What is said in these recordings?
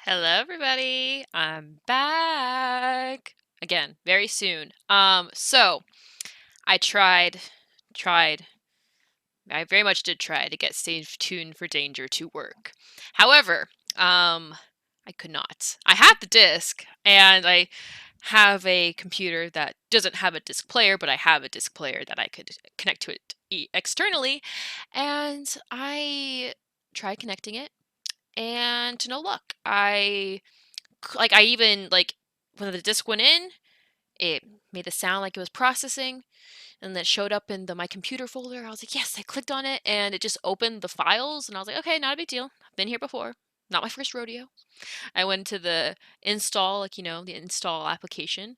Hello, everybody. I'm back again very soon. So I tried. I very much did try to get Stay Tuned for Danger to work. However, I could not. I have the disc, and I have a computer that doesn't have a disc player, but I have a disc player that I could connect to it externally, and I tried connecting it, and to no luck. I even like when the disc went in, it made a sound like it was processing, and then it showed up in the my computer folder. I was like, yes, I clicked on it, and it just opened the files, and I was like, okay, not a big deal. I've been here before. Not my first rodeo. I went to the install, the install application,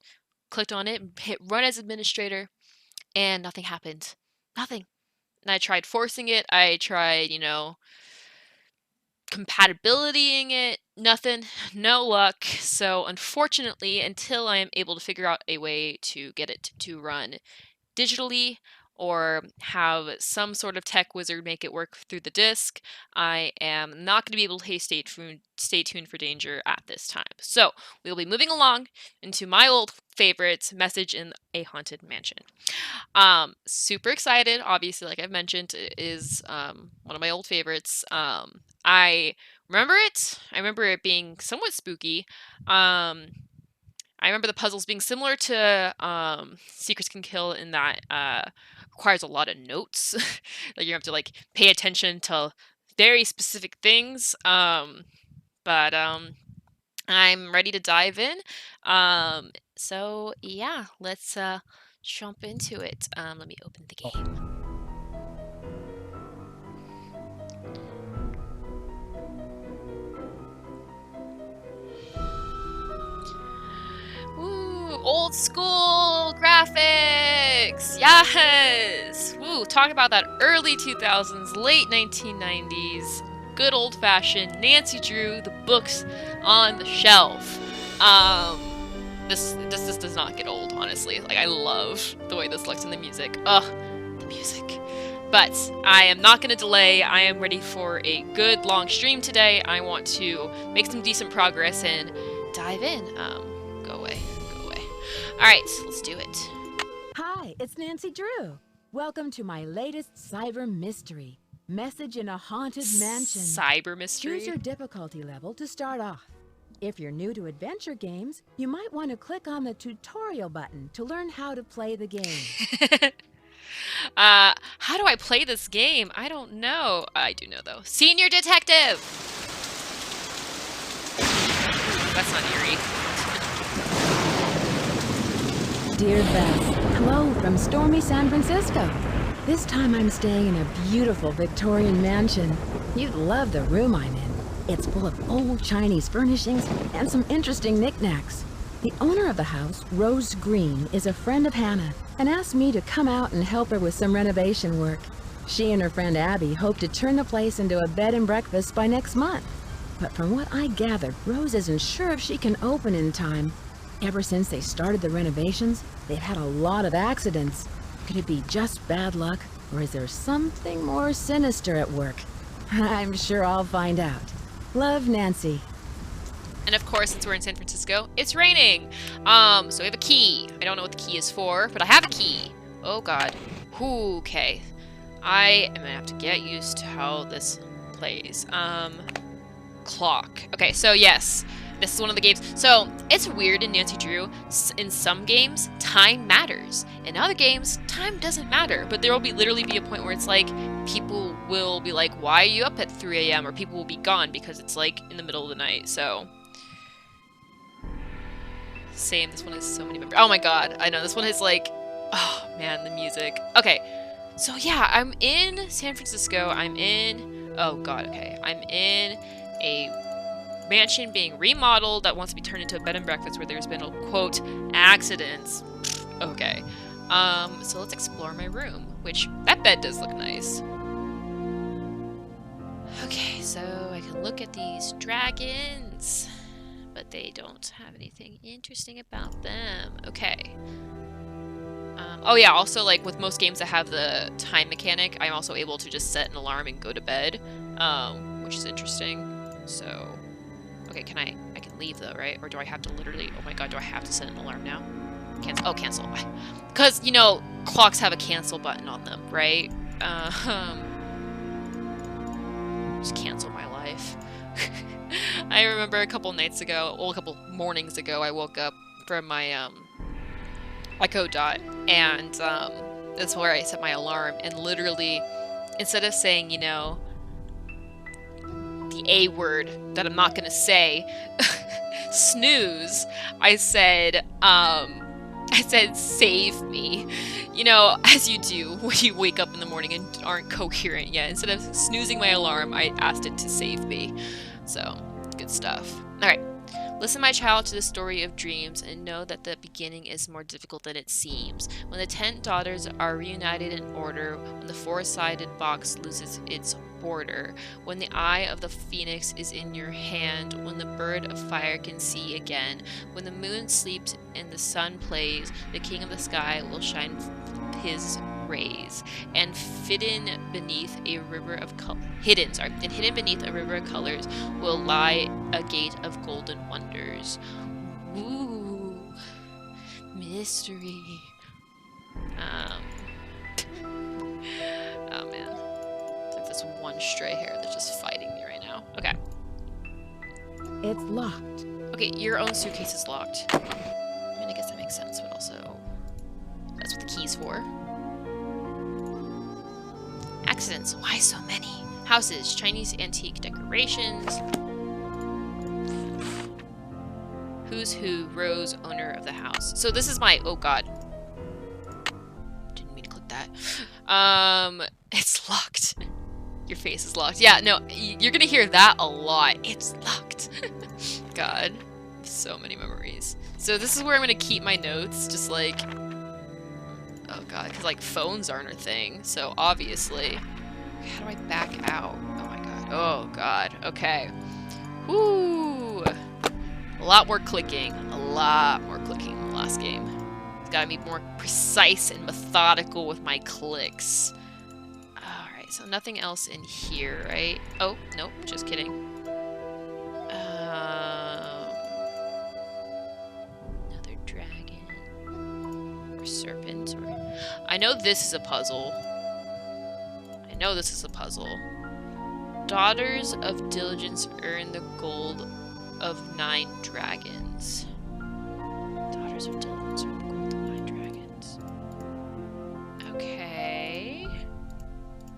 clicked on it, and hit run as administrator, and nothing happened. Nothing. And I tried forcing it. I tried, compatibilitying it, nothing, no luck. So unfortunately, until I am able to figure out a way to get it to run digitally or have some sort of tech wizard make it work through the disk, I am not going to be able to stay tuned for danger at this time. So we'll be moving along into my old favorites, Message in a Haunted Mansion. Super excited. Obviously, like I've mentioned, it is one of my old favorites. I remember it. I remember it being somewhat spooky. I remember the puzzles being similar to Secrets Can Kill in that requires a lot of notes. Like you have to like pay attention to very specific things. But I'm ready to dive in. So yeah, let's jump into it. Let me open the game. Woo, old school graphics. Yes. Woo, talk about that early 2000s, late 1990s. Good old-fashioned Nancy Drew, the books on the shelf. This does not get old, honestly. Like, I love the way this looks in the music. Ugh, the music. But I am not going to delay. I am ready for a good long stream today. I want to make some decent progress and dive in. Go away. Go away. Alright, let's do it. Hi, it's Nancy Drew. Welcome to my latest cyber mystery, Message in a Haunted Mansion. Cyber mystery? Choose your difficulty level to start off. If you're new to adventure games, you might want to click on the tutorial button to learn how to play the game. How do I play this game? I don't know. I do know, though. Senior Detective! That's not eerie. Dear Beth, hello from stormy San Francisco. This time I'm staying in a beautiful Victorian mansion. You'd love the room I'm in. It's full of old Chinese furnishings and some interesting knickknacks. The owner of the house, Rose Green, is a friend of Hannah and asked me to come out and help her with some renovation work. She and her friend Abby hope to turn the place into a bed and breakfast by next month. But from what I gathered, Rose isn't sure if she can open in time. Ever since they started the renovations, they've had a lot of accidents. Could it be just bad luck, or is there something more sinister at work? I'm sure I'll find out. Love, Nancy. And of course, since we're in San Francisco, it's raining. So we have a key. I don't know what the key is for, but I have a key. Oh god. Okay. I am gonna have to get used to how this plays. Clock. Okay, so yes. This is one of the games. So, it's weird in Nancy Drew. In some games, time matters. In other games, time doesn't matter. But there will literally be a point where it's like, people will be like, why are you up at 3 a.m.? Or people will be gone because it's like in the middle of the night. So, same. This one has so many members. Oh my god. I know. This one has like, oh man, the music. Okay. So yeah, I'm in San Francisco. Oh god, okay. I'm in a mansion being remodeled that wants to be turned into a bed and breakfast where there's been a quote accidents. Okay. So let's explore my room, which that bed does look nice. Okay, so I can look at these dragons, but they don't have anything interesting about them. Okay. Oh yeah, also like with most games that have the time mechanic, I'm also able to just set an alarm and go to bed, which is interesting. So Okay, I can leave though, right? Or do I have to literally, oh my god, do I have to set an alarm now? Cancel, oh, cancel. Because, you know, clocks have a cancel button on them, right? Just cancel my life. I remember a couple nights ago, well, a couple mornings ago, I woke up from my, Echo Dot, and, that's where I set my alarm, and literally, instead of saying, you know, the A word that I'm not gonna say, snooze, I said save me. You know, as you do when you wake up in the morning and aren't coherent yet. Instead of snoozing my alarm, I asked it to save me. So, good stuff. Alright. Listen, my child, to the story of dreams, and know that the beginning is more difficult than it seems. When the 10 daughters are reunited in order, when the four-sided box loses its border, when the eye of the phoenix is in your hand, when the bird of fire can see again, when the moon sleeps and the sun plays, the king of the sky will shine his rays, and hidden beneath a river of colors will lie a gate of golden wonders. Ooh, mystery. Oh man, it's like this one stray hair that's just fighting me right now. Okay. It's locked. Okay, your own suitcase is locked. I mean, I guess that makes sense, but also that's what the key's for. Accidents. Why so many? Houses, Chinese antique decorations. Who's who? Rose, owner of the house. So this is my, oh god. Didn't mean to click that. It's locked. Your face is locked. Yeah, no, you're gonna hear that a lot. It's locked. God, so many memories. So this is where I'm gonna keep my notes, just like, oh god, because like phones aren't a thing, so obviously. How do I back out? Oh my god. Oh god. Okay. Woo! A lot more clicking. A lot more clicking in the last game. It's gotta be more precise and methodical with my clicks. Alright, so nothing else in here, right? Oh, nope, just kidding. Another dragon. Or serpent. Or... I know this is a puzzle. I know this is a puzzle. Daughters of Diligence earn the gold of 9 dragons. Daughters of Diligence earn the gold of 9 dragons. Okay.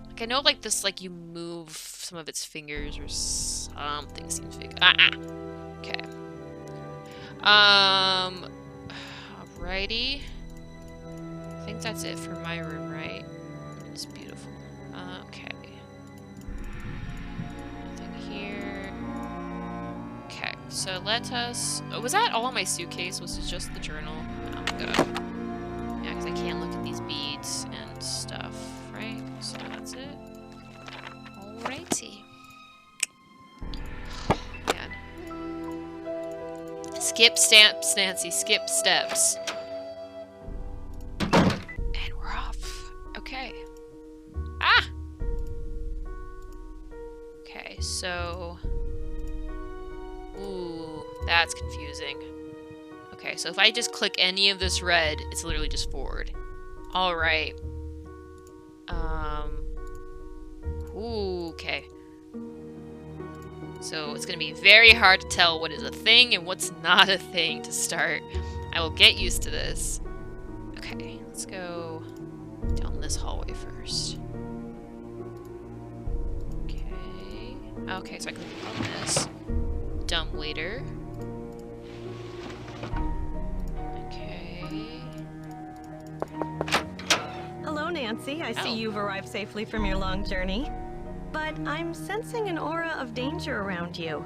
Like, I know, like, this, like, you move some of its fingers or something seems big. Okay. Alrighty. I think that's it for my room, right? It's beautiful. Okay. Nothing here. Okay, so let us... Oh, was that all in my suitcase? Was it just the journal? Oh my god. Yeah, because I can't look at these beads and stuff, right? So that's it. Alrighty. Man. Skip steps, Nancy. Skip steps. And we're off. Okay. Ah! Okay, so... Ooh, that's confusing. Okay, so if I just click any of this red, it's literally just forward. Alright. Ooh, okay. So it's gonna be very hard to tell what is a thing and what's not a thing to start. I will get used to this. Okay, let's go down this hallway first. Okay. Okay, so I can click on this. Dumb waiter. Okay. Hello, Nancy. I see you've arrived safely from your long journey. But I'm sensing an aura of danger around you.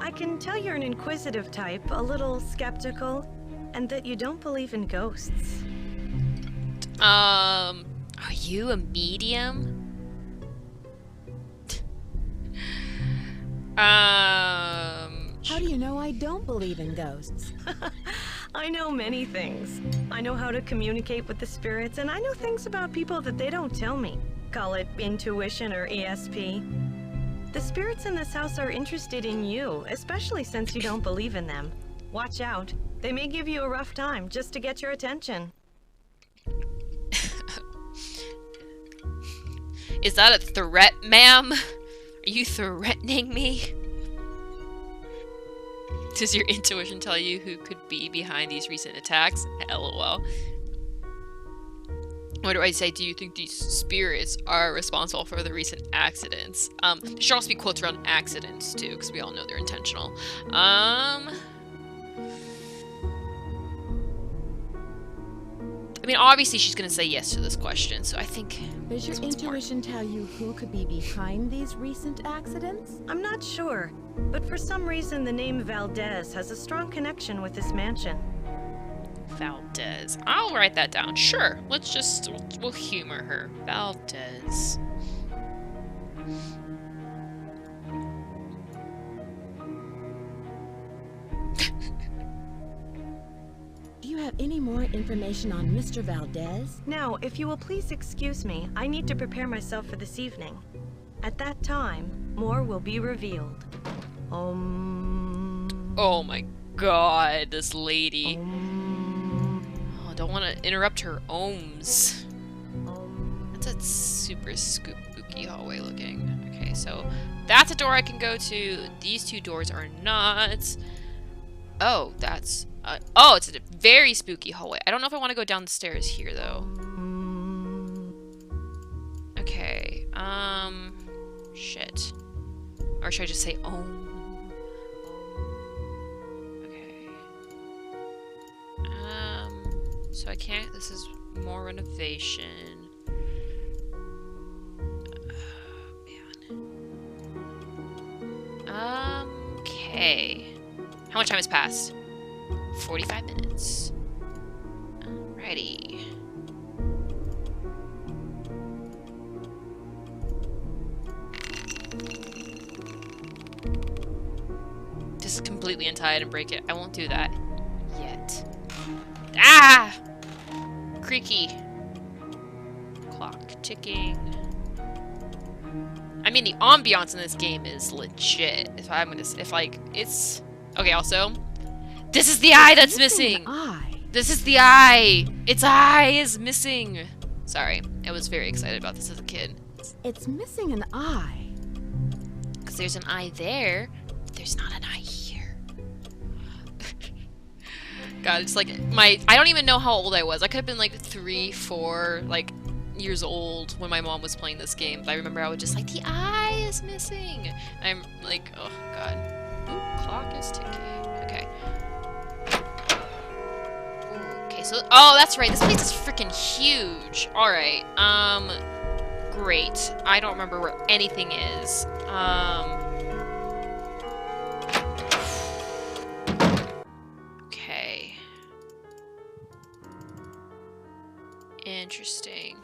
I can tell you're an inquisitive type, a little skeptical, and that you don't believe in ghosts. Are you a medium? How do you know I don't believe in ghosts? I know many things. I know how to communicate with the spirits, and I know things about people that they don't tell me. Call it intuition or ESP. The spirits in this house are interested in you, especially since you don't believe in them. Watch out. They may give you a rough time just to get your attention. Is that a threat, ma'am? Are you threatening me? Does your intuition tell you who could be behind these recent attacks? LOL. What do I say? Do you think these spirits are responsible for the recent accidents? There should also be quotes around accidents too, because we all know they're intentional. I mean, obviously she's gonna say yes to this question, so I think... Does your intuition tell you who could be behind these recent accidents? I'm not sure, but for some reason the name Valdez has a strong connection with this mansion. Valdez. I'll write that down. Sure. Let's just... we'll humor her. Valdez. Do you have any more information on Mr. Valdez? Now, if you will please excuse me, I need to prepare myself for this evening. At that time, more will be revealed. Oh my god, this lady. Oh, don't want to interrupt her ohms. That's a super spooky hallway looking. Okay, so that's a door I can go to. These two doors are not. Oh, that's... oh, it's a very spooky hallway. I don't know if I want to go down the stairs here, though. Okay, shit. Or should I just say, oh? Okay. So I can't, this is more renovation. Oh, man. Okay. How much time has passed? 45 minutes. Alrighty. Just completely untie it and break it. I won't do that yet. Ah! Creaky. Clock ticking. I mean, the ambiance in this game is legit. If like, it's... Okay, also, this is the eye that's missing! This is the eye! Its eye is missing! Sorry, I was very excited about this as a kid. It's missing an eye. Because there's an eye there, but there's not an eye here. God, it's like, I don't even know how old I was. I could have been like 3, 4, like, years old when my mom was playing this game. But I remember I was just like, the eye is missing! I'm like, oh god. Ooh, clock is ticking. Okay. Okay, so, oh, that's right. This place is freaking huge. Alright, great. I don't remember where anything is. Okay. Interesting.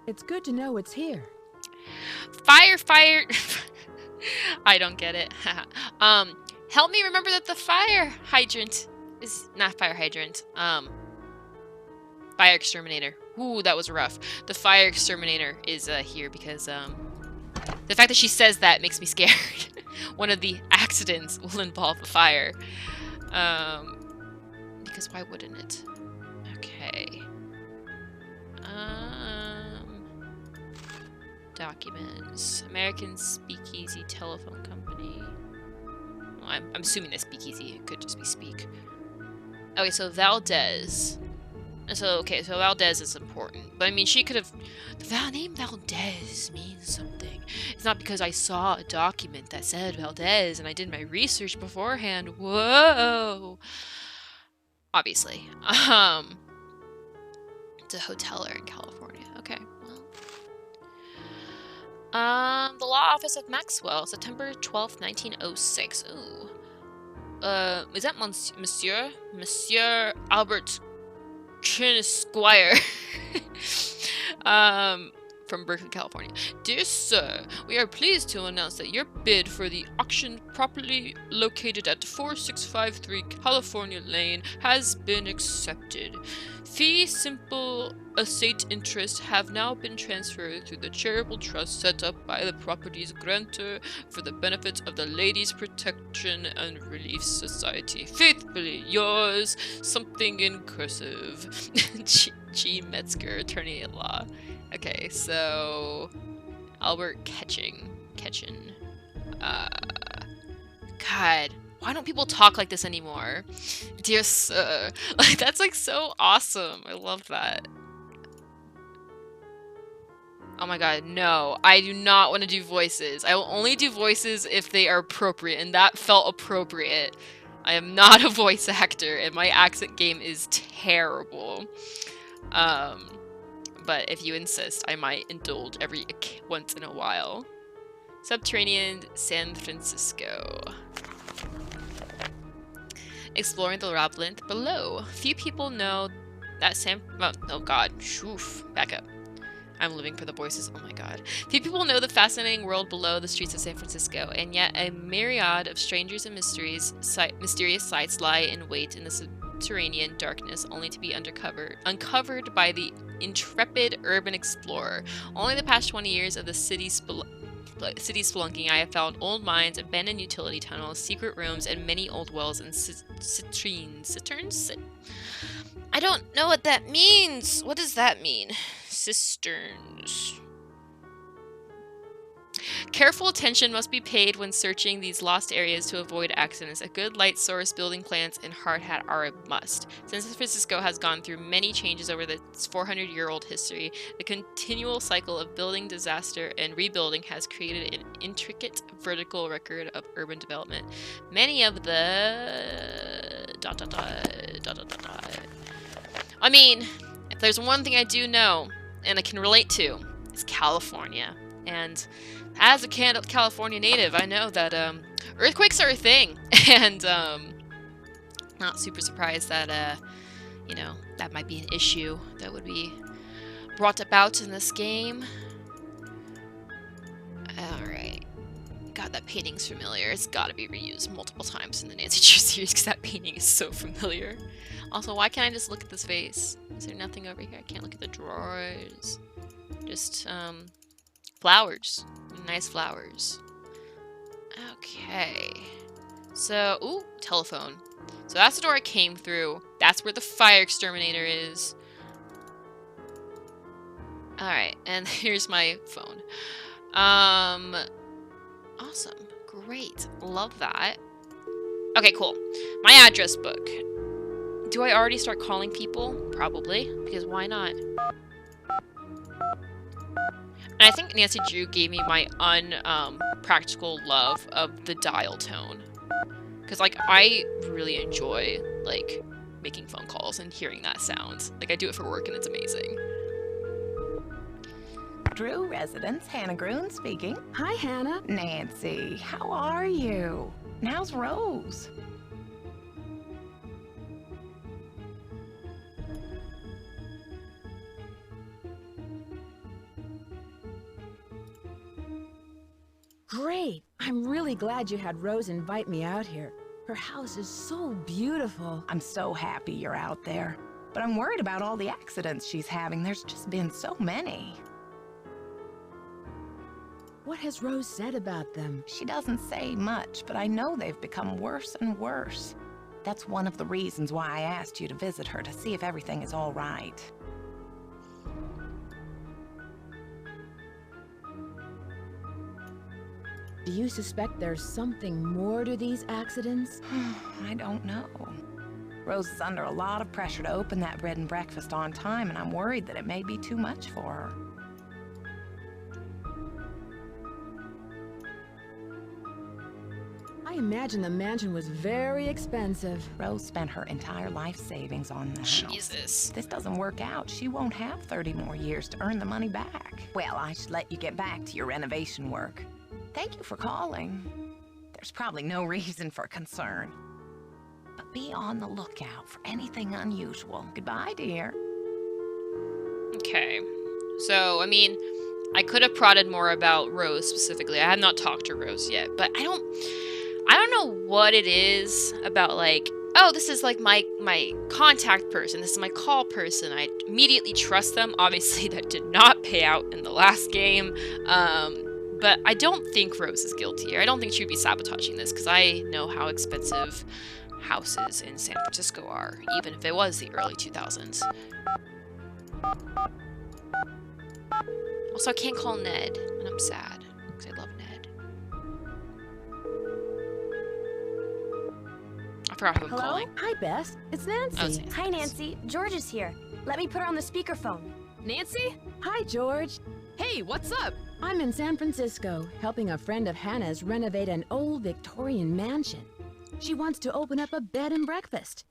It's good to know it's here. Fire! I don't get it. Help me remember that the fire hydrant is not fire hydrant. Fire exterminator. Ooh, that was rough. The fire exterminator is here because the fact that she says that makes me scared. One of the accidents will involve a fire. Because why wouldn't it? Okay. Documents. American Speakeasy Telephone Company. Well, I'm assuming that speakeasy. It could just be speak. Okay, so Valdez. So, okay, so Valdez is important. But, I mean, she could have... The name Valdez means something. It's not because I saw a document that said Valdez and I did my research beforehand. Whoa! Obviously. It's a hoteler in California. Okay, well... the Law Office of Maxwell, September 12th, 1906. Ooh. Is that Monsieur Albert Squire? From Berkeley, California. Dear Sir, we are pleased to announce that your bid for the auction properly located at 4653 California Lane has been accepted. Fee simple estate interests have now been transferred to the charitable trust set up by the property's grantor for the benefit of the Ladies' Protection and Relief Society. Faithfully yours, something in cursive. G. Metzger, attorney at law. Okay, so Albert Ketchin. God, why don't people talk like this anymore? Dear sir. Like, that's like so awesome. I love that. Oh my god, no. I do not want to do voices. I will only do voices if they are appropriate, and that felt appropriate. I am not a voice actor, and my accent game is terrible. But if you insist, I might indulge every once in a while. Subterranean San Francisco. Exploring the labyrinth below. Few people know that oh god. Oof. Back up. I'm living for the voices. Oh my god. Few people know the fascinating world below the streets of San Francisco, and yet a myriad of strangers and mysterious sights lie in wait in the subterranean darkness, only to be uncovered by the intrepid urban explorer. Only the past 20 years of the city spelunking, I have found old mines, abandoned utility tunnels, secret rooms, and many old wells and cisterns? I don't know what that means. What does that mean? Cisterns. Careful attention must be paid when searching these lost areas to avoid accidents. A good light source, building plans, and hard hat are a must. San Francisco has gone through many changes over its 400-year-old history. The continual cycle of building, disaster, and rebuilding has created an intricate vertical record of urban development. Many of the... I mean, if there's one thing I do know, and I can relate to, it's California. And as a California native, I know that earthquakes are a thing, and not super surprised that you know, that might be an issue that would be brought about in this game. All right, God, that painting's familiar. It's got to be reused multiple times in the Nancy Drew series because that painting is so familiar. Also, why can't I just look at this face? Is there nothing over here? I can't look at the drawers. Just flowers. Nice flowers. Okay. So, ooh, telephone. So that's the door I came through. That's where the fire exterminator is. Alright, and here's my phone. Awesome. Great. Love that. Okay, cool. My address book. Do I already start calling people? Probably, because why not? And I think Nancy Drew gave me my practical love of the dial tone. Because, like, I really enjoy, like, making phone calls and hearing that sound. Like, I do it for work and it's amazing. Drew residence, Hannah Groon speaking. Hi, Hannah. Nancy, how are you? And how's Rose? Great. I'm really glad you had Rose invite me out here. Her house is so beautiful. I'm so happy you're out there. But I'm worried about all the accidents she's having. There's just been so many. What has Rose said about them? She doesn't say much, but I know they've become worse and worse. That's one of the reasons why I asked you to visit her, to see if everything is all right. Do you suspect there's something more to these accidents? I don't know. Rose is under a lot of pressure to open that bread and breakfast on time, and I'm worried that it may be too much for her. I imagine the mansion was very expensive. Rose spent her entire life savings on the house. Jesus. If this doesn't work out, she won't have 30 more years to earn the money back. Well, I should let you get back to your renovation work. Thank you for calling. There's probably no reason for concern. But be on the lookout for anything unusual. Goodbye, dear. Okay. So, I mean, I could have prodded more about Rose specifically. I have not talked to Rose yet, but I don't know what it is about, like, oh, this is like my contact person. This is my call person. I immediately trust them. Obviously, that did not pay out in the last game. But I don't think Rose is guilty here. I don't think she would be sabotaging this because I know how expensive houses in San Francisco are, even if it was the early 2000s. Also, I can't call Ned, and I'm sad because I love Ned. I forgot who I'm calling. Hi, Bess. It's Nancy. Oh, it's Nancy. Hi, Nancy. George is here. Let me put her on the speakerphone. Nancy? Hi, George. Hey, what's up? I'm in San Francisco, helping a friend of Hannah's renovate an old Victorian mansion. She wants to open up a bed and breakfast.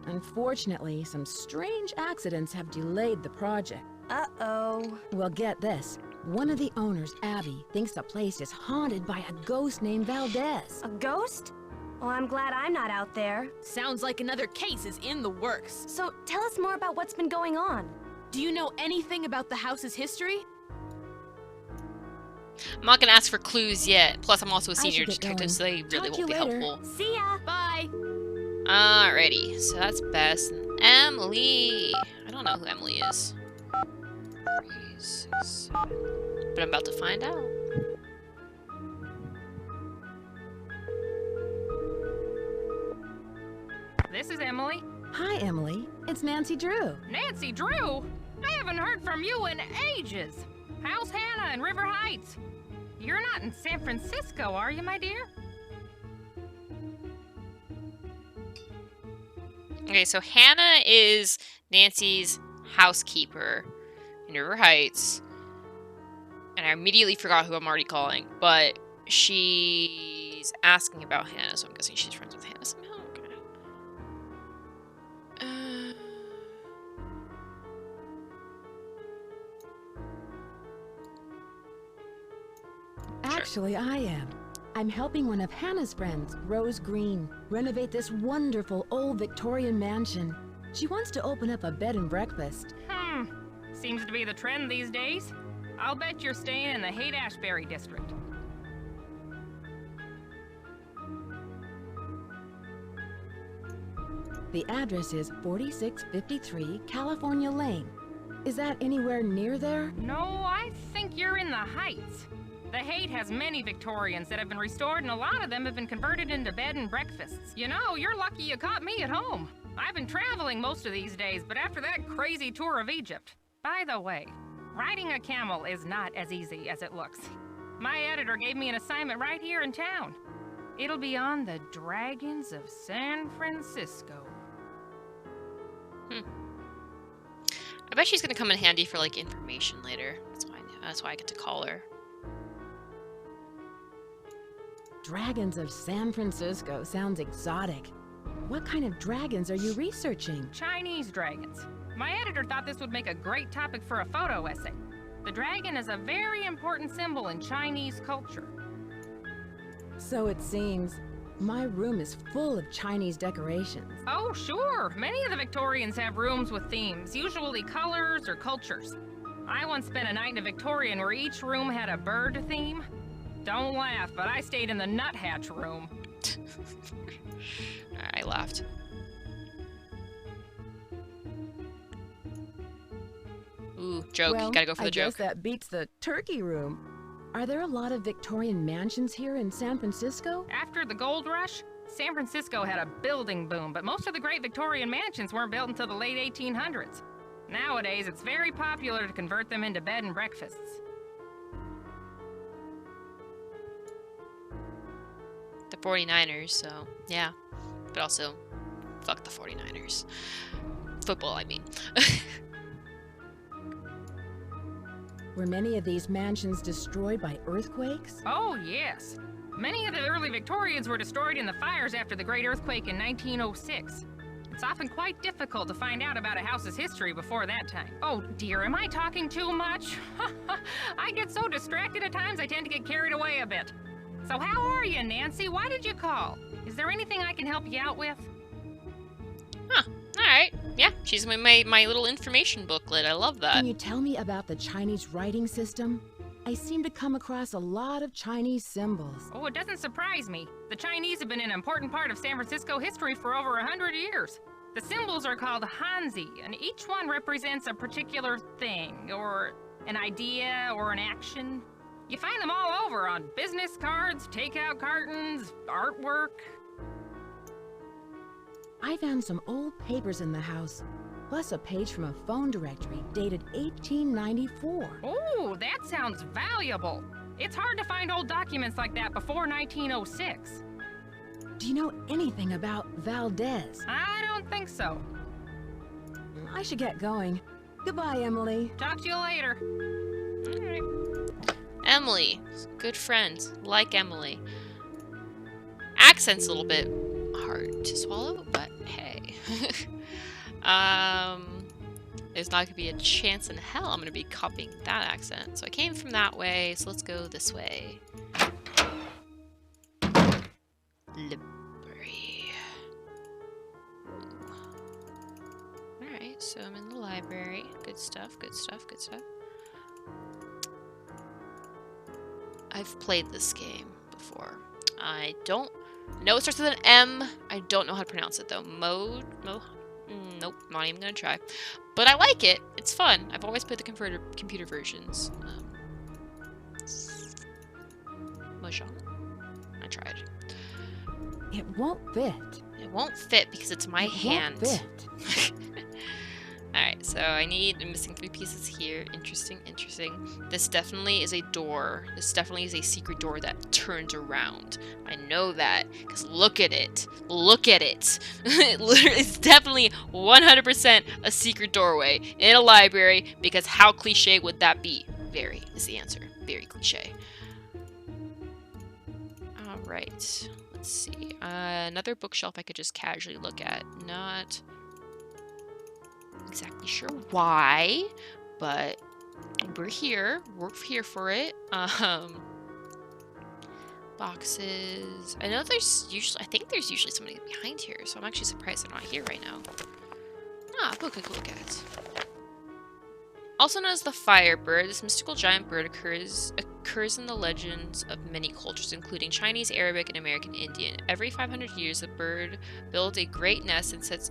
Unfortunately, some strange accidents have delayed the project. Uh-oh. Well, get this. One of the owners, Abby, thinks the place is haunted by a ghost named Valdez. A ghost? Well, I'm glad I'm not out there. Sounds like another case is in the works. So tell us more about what's been going on. Do you know anything about the house's history? I'm not gonna ask for clues yet. Plus, I'm also a I senior should get detective, so they going. really Talk to won't be you later. helpful. See ya. Bye. Alrighty, so that's Bess and Emily. I don't know who Emily is. 3, 6, 7. But I'm about to find out. This is Emily. Hi, Emily. It's Nancy Drew. Nancy Drew? I haven't heard from you in ages. How's Hannah in River Heights? You're not in San Francisco, are you, my dear? Okay, so Hannah is Nancy's housekeeper in River Heights. And I immediately forgot who I'm already calling. But she's asking about Hannah, so I'm guessing she's friends with Hannah somehow. Okay. Actually, I am. I'm helping one of Hannah's friends, Rose Green, renovate this wonderful old Victorian mansion. She wants to open up a bed and breakfast. Seems to be the trend these days. I'll bet you're staying in the Haight-Ashbury district. The address is 4653 California Lane. Is that anywhere near there? No, I think you're in the Heights. The Haight has many Victorians that have been restored, and a lot of them have been converted into bed and breakfasts. You know, you're lucky you caught me at home. I've been traveling most of these days, but after that crazy tour of Egypt. By the way, riding a camel is not as easy as it looks. My editor gave me an assignment right here in town. It'll be on the Dragons of San Francisco. I bet she's gonna come in handy for like information later. That's why I get to call her. Dragons of San Francisco sounds exotic. What kind of dragons are you researching? Chinese dragons. My editor thought this would make a great topic for a photo essay. The dragon is a very important symbol in Chinese culture. So it seems. My room is full of Chinese decorations. Oh, sure. Many of the Victorians have rooms with themes, usually colors or cultures. I once spent a night in a Victorian where each room had a bird theme. Don't laugh, but I stayed in the nuthatch room. I laughed. Ooh, joke. Well, You gotta go for the I joke. guess that beats the turkey room. Are there a lot of Victorian mansions here in San Francisco? After the gold rush, San Francisco had a building boom, but most of the great Victorian mansions weren't built until the late 1800s. Nowadays, it's very popular to convert them into bed and breakfasts. The 49ers, so yeah. But also, fuck the 49ers. Football, I mean. Were many of these mansions destroyed by earthquakes? Oh, yes. Many of the early Victorians were destroyed in the fires after the Great Earthquake in 1906. It's often quite difficult to find out about a house's history before that time. Oh dear, am I talking too much? I get so distracted at times I tend to get carried away a bit. So how are you, Nancy? Why did you call? Is there anything I can help you out with? Huh. Alright. Yeah, she's in my little information booklet. I love that. Can you tell me about the Chinese writing system? I seem to come across a lot of Chinese symbols. Oh, it doesn't surprise me. The Chinese have been an important part of San Francisco history for over 100 years. The symbols are called Hanzi, and each one represents a particular thing, or an idea, or an action. You find them all over on business cards, takeout cartons, artwork. I found some old papers in the house, plus a page from a phone directory dated 1894. Oh, that sounds valuable. It's hard to find old documents like that before 1906. Do you know anything about Valdez? I don't think so. I should get going. Goodbye, Emily. Talk to you later. All right. Emily, good friends, like Emily. Accent's a little bit hard to swallow, but hey. There's not gonna be a chance in hell I'm gonna be copying that accent. So I came from that way, so let's go this way. Library. Alright, so I'm in the library. Good stuff, good stuff, good stuff. I've played this game before. I don't know it starts with an M. I don't know how to pronounce it though. Nope, not even gonna try. But I like it. It's fun. I've always played the computer versions. Mahjong. I tried. It won't fit. It won't fit because it's my hand. Won't fit. Alright, so I'm missing 3 pieces here. Interesting, interesting. This definitely is a door. This definitely is a secret door that turns around. I know that, because look at it. Look at it. It's definitely 100% a secret doorway in a library, because how cliche would that be? Very is the answer. Very cliche. Alright, let's see. Another bookshelf I could just casually look at. Not exactly sure why, but we're here for it. Boxes. I know I think there's usually somebody behind here, so I'm actually surprised they're not here right now. Ah, book I could look at. Also known as the Firebird, this mystical giant bird occurs in the legends of many cultures, including Chinese, Arabic, and American Indian. Every 500 years, the bird builds a great nest and sets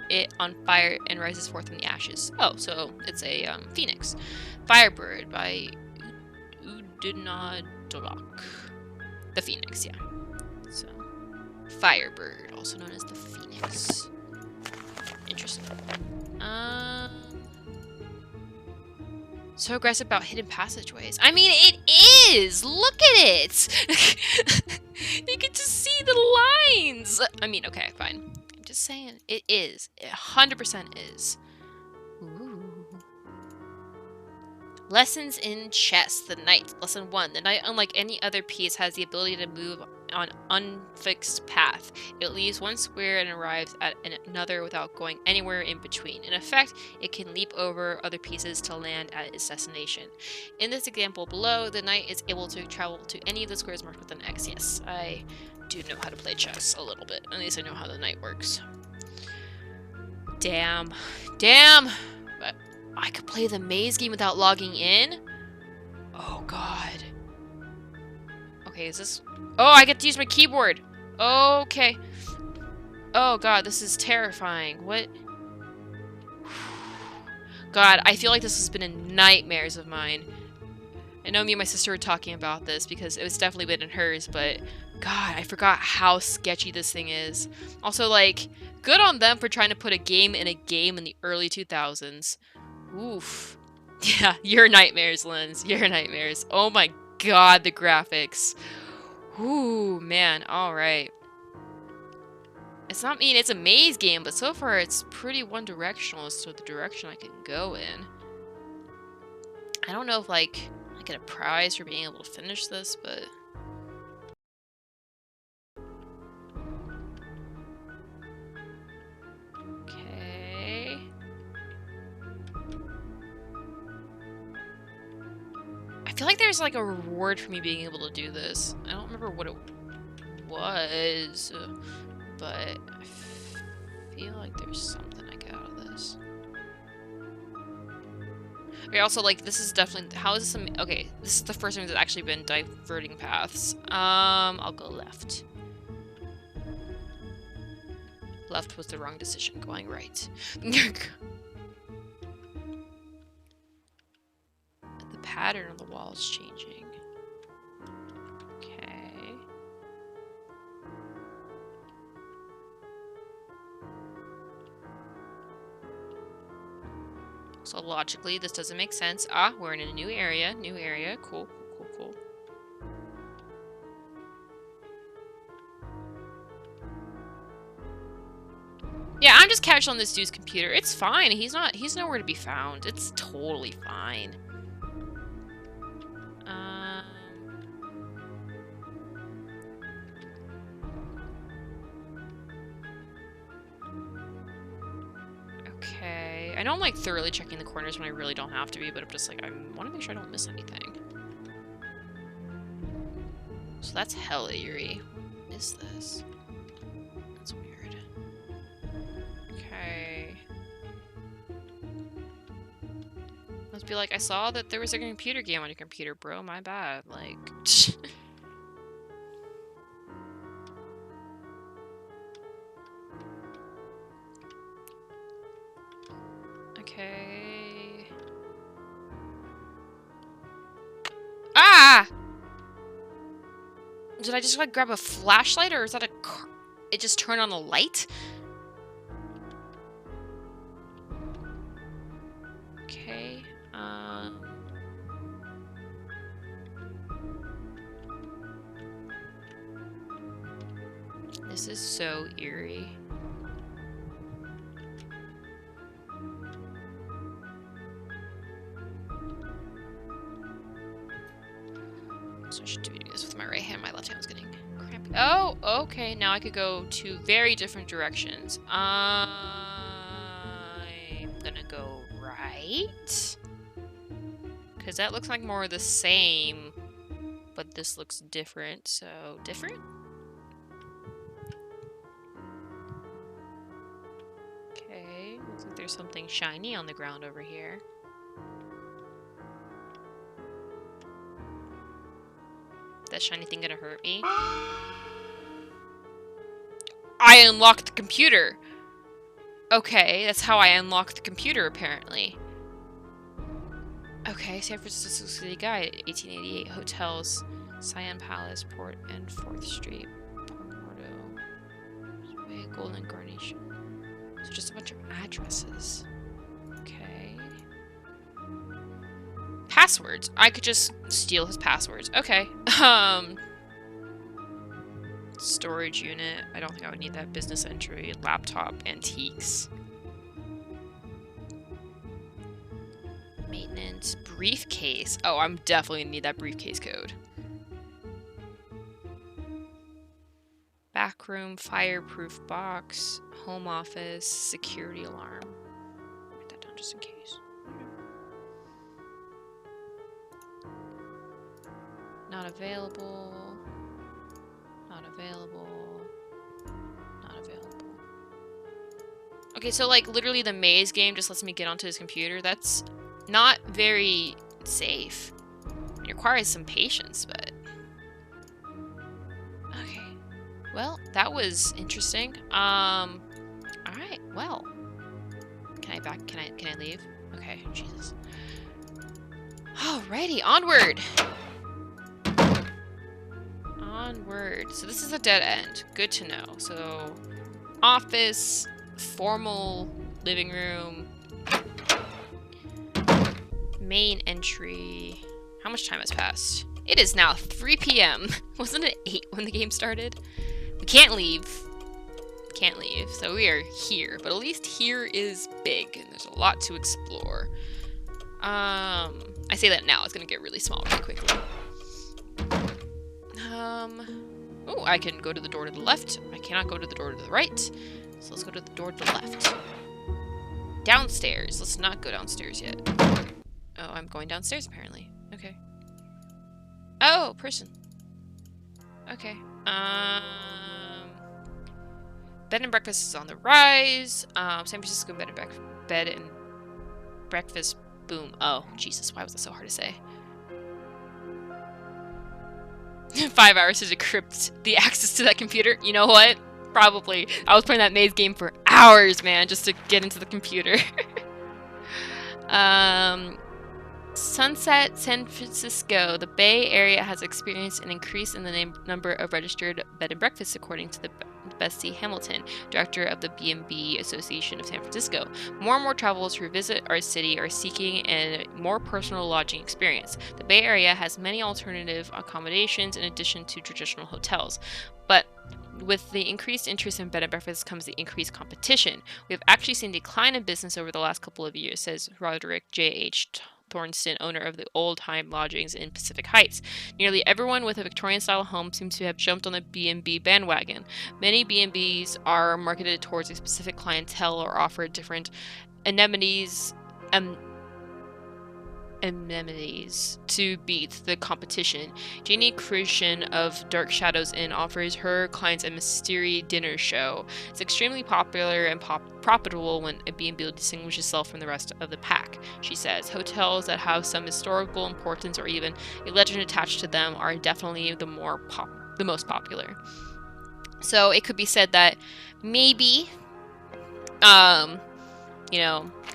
it on fire and rises forth from the ashes. Oh, so it's a phoenix. Firebird by Unedited. The Phoenix, yeah. So, Firebird, also known as the Phoenix. Interesting. So aggressive about hidden passageways. I mean, it is! Look at it! You can just see the lines! I mean, okay, fine. I'm just saying, it is. It 100% is. Ooh. Lessons in chess. The knight. Lesson 1. The knight, unlike any other piece, has the ability to move on unfixed path. It leaves one square and arrives at another without going anywhere in between. In effect, it can leap over other pieces to land at its destination. In this example below, the knight is able to travel to any of the squares marked with an X. Yes, I do know how to play chess a little bit. At least I know how the knight works. Damn. Damn! But I could play the maze game without logging in? Oh god. Okay, is this... Oh, I get to use my keyboard! Okay. Oh god, this is terrifying. What? God, I feel like this has been in nightmares of mine. I know me and my sister were talking about this because it was definitely been in hers, but god, I forgot how sketchy this thing is. Also, like, good on them for trying to put a game in the early 2000s. Oof. Yeah, your nightmares, Lens. Your nightmares. Oh my god, the graphics. Ooh, man. Alright. It's not mean it's a maze game, but so far it's pretty one-directional as to the direction I can go in. I don't know if, like, I get a prize for being able to finish this, but... Okay... I feel like there's like a reward for me being able to do this. I don't remember what it was, but I feel like there's something I get out of this. Okay, also, like, this is definitely... How is this... Okay, this is the first time there's actually been diverting paths. I'll go left. Left was the wrong decision. Going right. The pattern on the wall is changing. Okay. So logically, this doesn't make sense. Ah, we're in a new area. New area. Cool, cool, cool, cool. Yeah, I'm just casual on this dude's computer. It's fine. He's nowhere to be found. It's totally fine. Okay. I know I'm like thoroughly checking the corners when I really don't have to be, but I'm just like, I want to make sure I don't miss anything. So that's hella eerie. What is this? That's weird. Okay. Must be like, I saw that there was a computer game on your computer, bro. My bad. Like... Okay. Ah! Did I just like grab a flashlight, or is that a car? It just turned on the light? Okay. This is so eerie. So I should do this with my right hand. My left hand was getting crampy. Oh, okay. Now I could go two very different directions. I'm gonna go right. Because that looks like more of the same. But this looks different. So, different? Okay. Looks like there's something shiny on the ground over here. That shiny thing gonna hurt me? I unlocked the computer! Okay, that's how I unlocked the computer, apparently. Okay, San Francisco City Guide, 1888, hotels, Cyan Palace, Port and 4th Street, Porto, Golden Carnation. So just a bunch of addresses. Okay. Passwords. I could just steal his passwords. Okay. Storage unit. I don't think I would need that. Business entry. Laptop. Antiques. Maintenance. Briefcase. Oh, I'm definitely gonna need that briefcase code. Backroom. Fireproof box. Home office. Security alarm. Write that down just in case. Not available. Not available. Not available. Okay, so like literally the maze game just lets me get onto his computer. That's not very safe. It requires some patience, but... Okay. Well, that was interesting. Alright, well. Can I leave? Okay, Jesus. Alrighty, onward! Onward. So this is a dead end. Good to know. So, office, formal living room, main entry. How much time has passed? It is now 3 p.m. Wasn't it 8 when the game started? We can't leave. Can't leave. So we are here. But at least here is big and there's a lot to explore. I say that now. It's going to get really small really quickly. Oh, I can go to the door to the left. I cannot go to the door to the right. So let's go to the door to the left. Downstairs. Let's not go downstairs yet. Oh, I'm going downstairs apparently. Okay. Oh, person. Okay. Bed and breakfast is on the rise. San Francisco bed and breakfast Boom. Oh, Jesus, why was that so hard to say? 5 hours to decrypt the access to that computer. You know what? Probably. I was playing that maze game for hours, man, just to get into the computer. Sunset, San Francisco. The Bay Area has experienced an increase in the number of registered bed and breakfasts, according to the Bessie Hamilton, director of the B&B Association of San Francisco. More and more travelers who visit our city are seeking a more personal lodging experience. The Bay Area has many alternative accommodations in addition to traditional hotels, but with the increased interest in bed and breakfast comes the increased competition. We have actually seen a decline in business over the last couple of years, says Roderick J.H. Thornston, owner of the Old Time Lodgings in Pacific Heights. Nearly everyone with a Victorian-style home seems to have jumped on the B&B bandwagon. Many B&Bs are marketed towards a specific clientele or offer different amenities to beat the competition. Janie Christian of Dark Shadows Inn offers her clients a mystery dinner show. It's extremely popular and profitable when a B&B distinguishes itself from the rest of the pack, she says. Hotels that have some historical importance or even a legend attached to them are definitely the most popular. So it could be said that maybe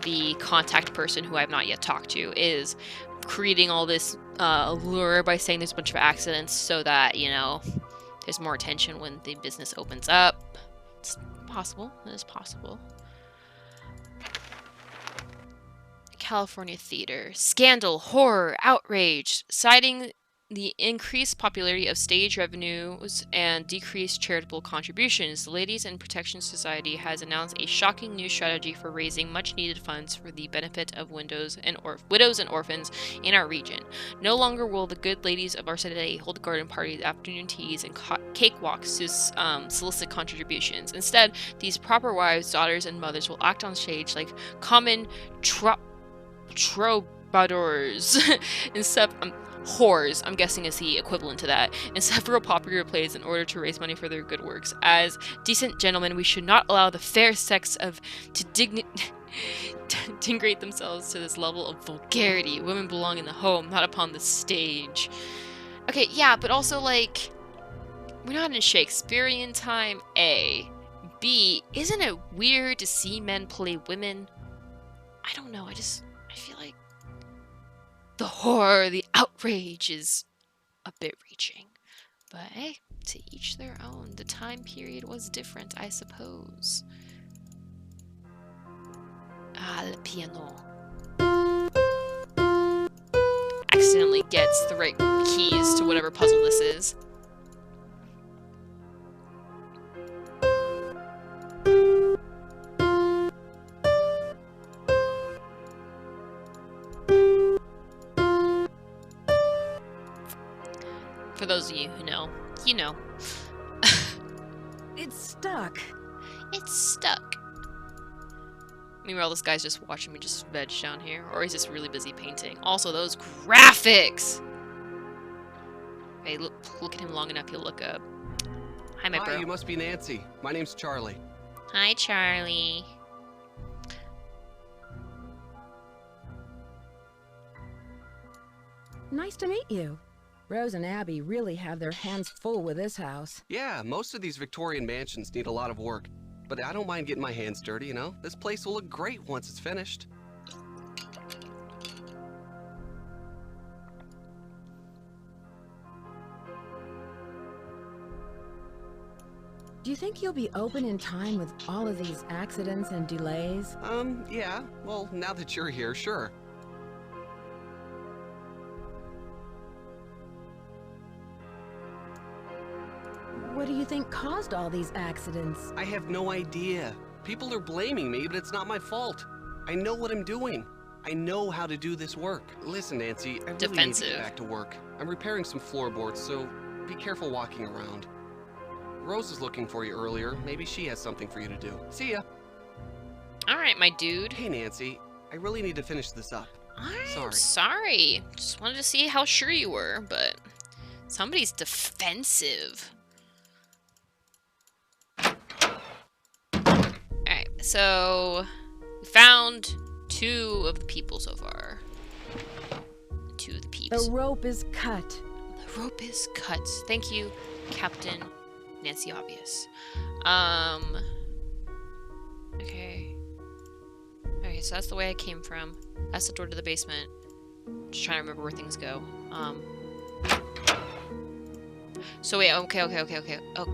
the contact person who I've not yet talked to is creating all this allure by saying there's a bunch of accidents so that, there's more attention when the business opens up. It's possible. It is possible. California theater. Scandal, horror, outrage, citing the increased popularity of stage revenues and decreased charitable contributions. The Ladies in Protection Society has announced a shocking new strategy for raising much-needed funds for the benefit of widows and orphans in our region. No longer will the good ladies of our city hold garden parties, afternoon teas, and cakewalks to solicit contributions. Instead, these proper wives, daughters, and mothers will act on stage like common troubadours instead whores, I'm guessing, is the equivalent to that, in several popular plays in order to raise money for their good works. As decent gentlemen, we should not allow the fair sex to degrade themselves to this level of vulgarity. Women belong in the home, not upon the stage. Okay, yeah, but also, we're not in Shakespearean time, A. B, isn't it weird to see men play women? I don't know, I feel like the horror, the outrage is a bit reaching. But hey, to each their own. The time period was different, I suppose. Le piano. Accidentally gets the right keys to whatever puzzle this is. For those of you who know, you know. It's stuck. It's stuck. Meanwhile, this guy's just watching me just veg down here. Or he's just really busy painting. Also, those graphics! Hey, look at him long enough, he'll look up. Hi, my bro. Hi, you must be Nancy. My name's Charlie. Hi, Charlie. Nice to meet you. Rose and Abby really have their hands full with this house. Yeah, most of these Victorian mansions need a lot of work. But I don't mind getting my hands dirty, you know? This place will look great once it's finished. Do you think you'll be open in time with all of these accidents and delays? Yeah. Well, now that you're here, sure. What do you think caused all these accidents? I have no idea. People are blaming me, but it's not my fault. I know what I'm doing. I know how to do this work. Listen, Nancy, I really need to get back to work. I'm repairing some floorboards, so be careful walking around. Rose was looking for you earlier. Maybe she has something for you to do. See ya. Alright, my dude. Hey, Nancy. I really need to finish this up. I'm sorry. Just wanted to see how sure you were, but somebody's defensive. Alright, so we found 2 of the people so far. peeps. The rope is cut. The rope is cut. Thank you, Captain Nancy Obvious. Okay. Okay, so that's the way I came from. That's the door to the basement. Just trying to remember where things go. So wait, okay. Oh,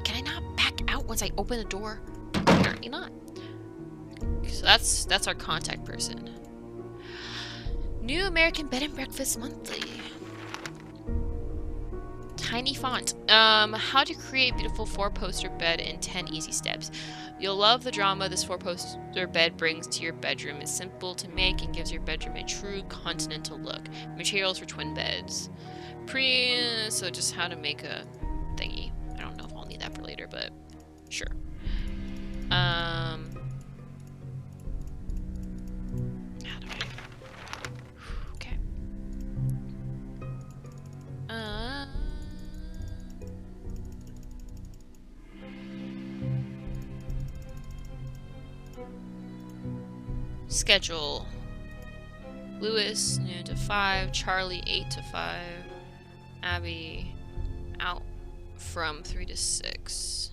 can I not back out once I open the door? Apparently not. So that's our contact person. New American Bed and Breakfast Monthly. Tiny font. How to create a beautiful 4-poster bed in 10 easy steps. You'll love the drama this 4-poster bed brings to your bedroom. It's simple to make and gives your bedroom a true continental look. Materials for twin beds. So just how to make a thingy. I don't know if I'll need that for later, but sure. How do I... Okay. Schedule. Lewis, noon to 5. Charlie, 8 to 5. Abby, out from 3 to 6.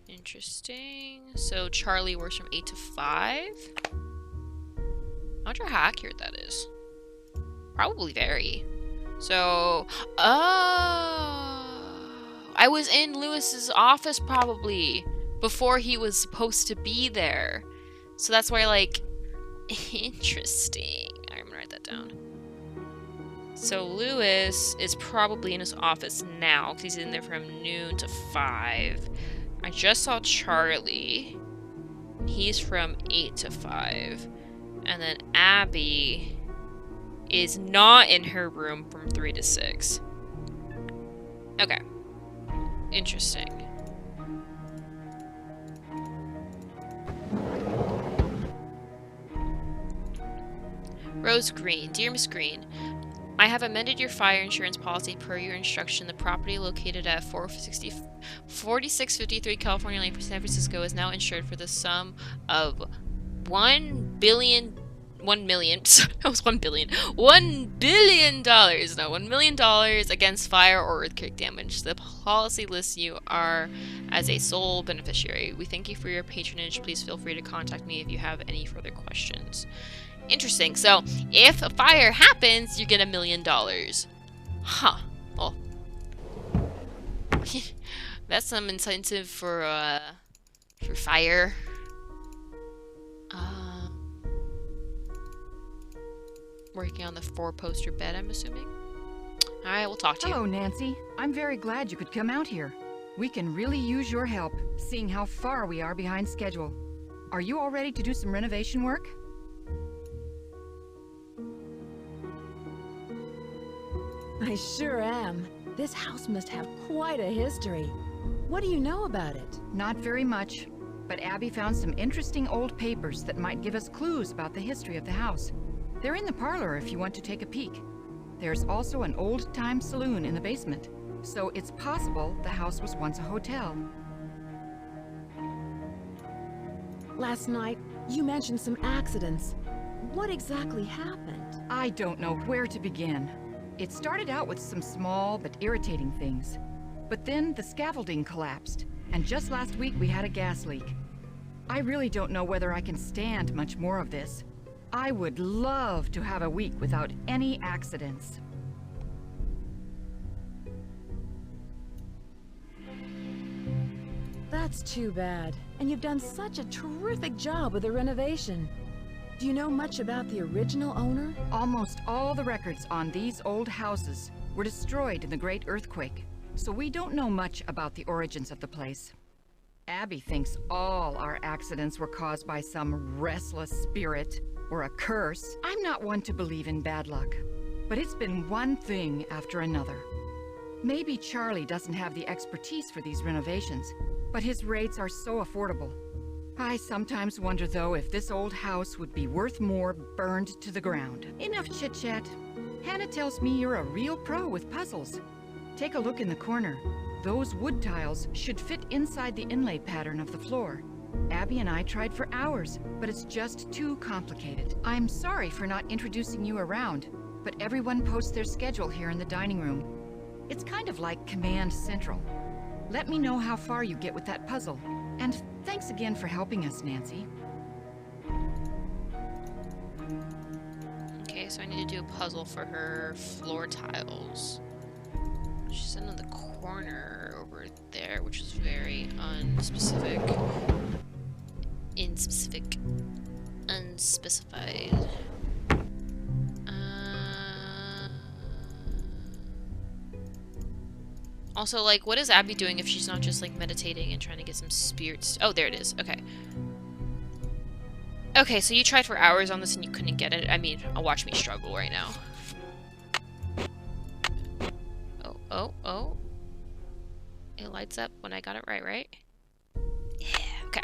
Interesting. So Charlie works from 8 to 5? I wonder how accurate that is. Probably very. So, I was in Lewis's office probably before he was supposed to be there. So that's why, like, interesting. I'm gonna write that down. So Lewis is probably in his office now because he's in there from noon to 5. I just saw Charlie. He's from 8 to 5. And then Abby is not in her room from 3 to 6. Okay. Interesting. Rose Green. Dear Miss Green, I have amended your fire insurance policy per your instruction. The property located at 4653 California Lane, San Francisco is now insured for the sum of $1 billion. Against fire or earthquake damage. The policy lists you are as a sole beneficiary. We thank you for your patronage. Please feel free to contact me if you have any further questions. Interesting. So, if a fire happens, you get $1 million. Huh. Well, that's some incentive for fire. Working on the 4-poster bed, I'm assuming. All right, we'll talk to you. Hello, Nancy. I'm very glad you could come out here. We can really use your help, seeing how far we are behind schedule. Are you all ready to do some renovation work? I sure am. This house must have quite a history. What do you know about it? Not very much, but Abby found some interesting old papers that might give us clues about the history of the house. They're in the parlor if you want to take a peek. There's also an old-time saloon in the basement, so it's possible the house was once a hotel. Last night, you mentioned some accidents. What exactly happened? I don't know where to begin. It started out with some small but irritating things. But then the scaffolding collapsed, and just last week we had a gas leak. I really don't know whether I can stand much more of this. I would love to have a week without any accidents. That's too bad. And you've done such a terrific job with the renovation. Do you know much about the original owner? Almost all the records on these old houses were destroyed in the Great Earthquake, so we don't know much about the origins of the place. Abby thinks all our accidents were caused by some restless spirit or a curse. I'm not one to believe in bad luck, but it's been one thing after another. Maybe Charlie doesn't have the expertise for these renovations, but his rates are so affordable. I sometimes wonder, though, if this old house would be worth more burned to the ground. Enough chit-chat. Hannah tells me you're a real pro with puzzles. Take a look in the corner. Those wood tiles should fit inside the inlay pattern of the floor. Abby and I tried for hours, but it's just too complicated. I'm sorry for not introducing you around. but everyone posts their schedule here in the dining room. It's kind of like Command Central. Let me know how far you get with that puzzle. And thanks again for helping us, Nancy. Okay, so I need to do a puzzle for her floor tiles. She's in the corner over there, which is very unspecific. Unspecified. Also, like, what is Abby doing if she's not just, like, meditating and trying to get some spirits? Oh, there it is. Okay. Okay, so you tried for hours on this and you couldn't get it. I mean, watch me struggle right now. Oh. It lights up when I got it right? Yeah, okay.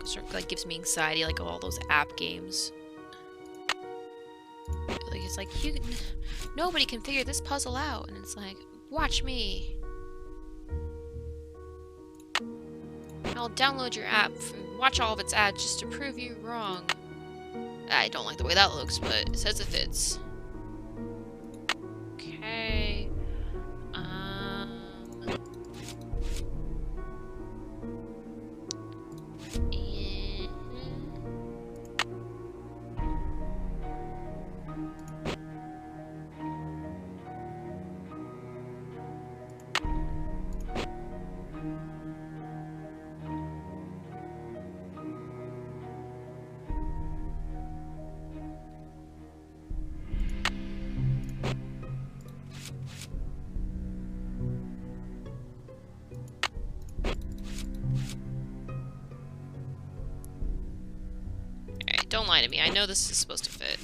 Sort of, like, gives me anxiety, like, all those app games. Like, it's like, nobody can figure this puzzle out. And it's like, watch me. I'll download your app and watch all of its ads just to prove you wrong. I don't like the way that looks, but it says it fits. Okay. Don't lie to me. I know this is supposed to fit.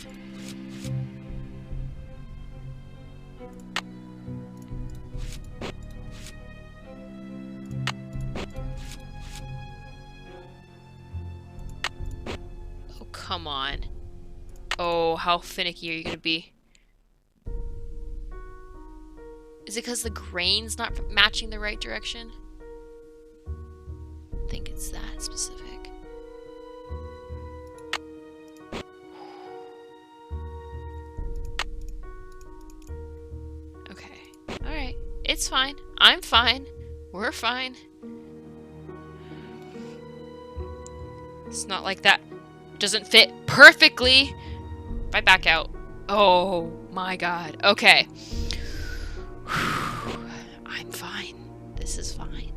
Oh, come on. Oh, how finicky are you gonna be? Is it because the grain's not matching the right direction? I think it's that specific. It's fine. I'm fine. We're fine. It's not like that doesn't fit perfectly. If I back out. Oh my god. Okay. I'm fine. This is fine.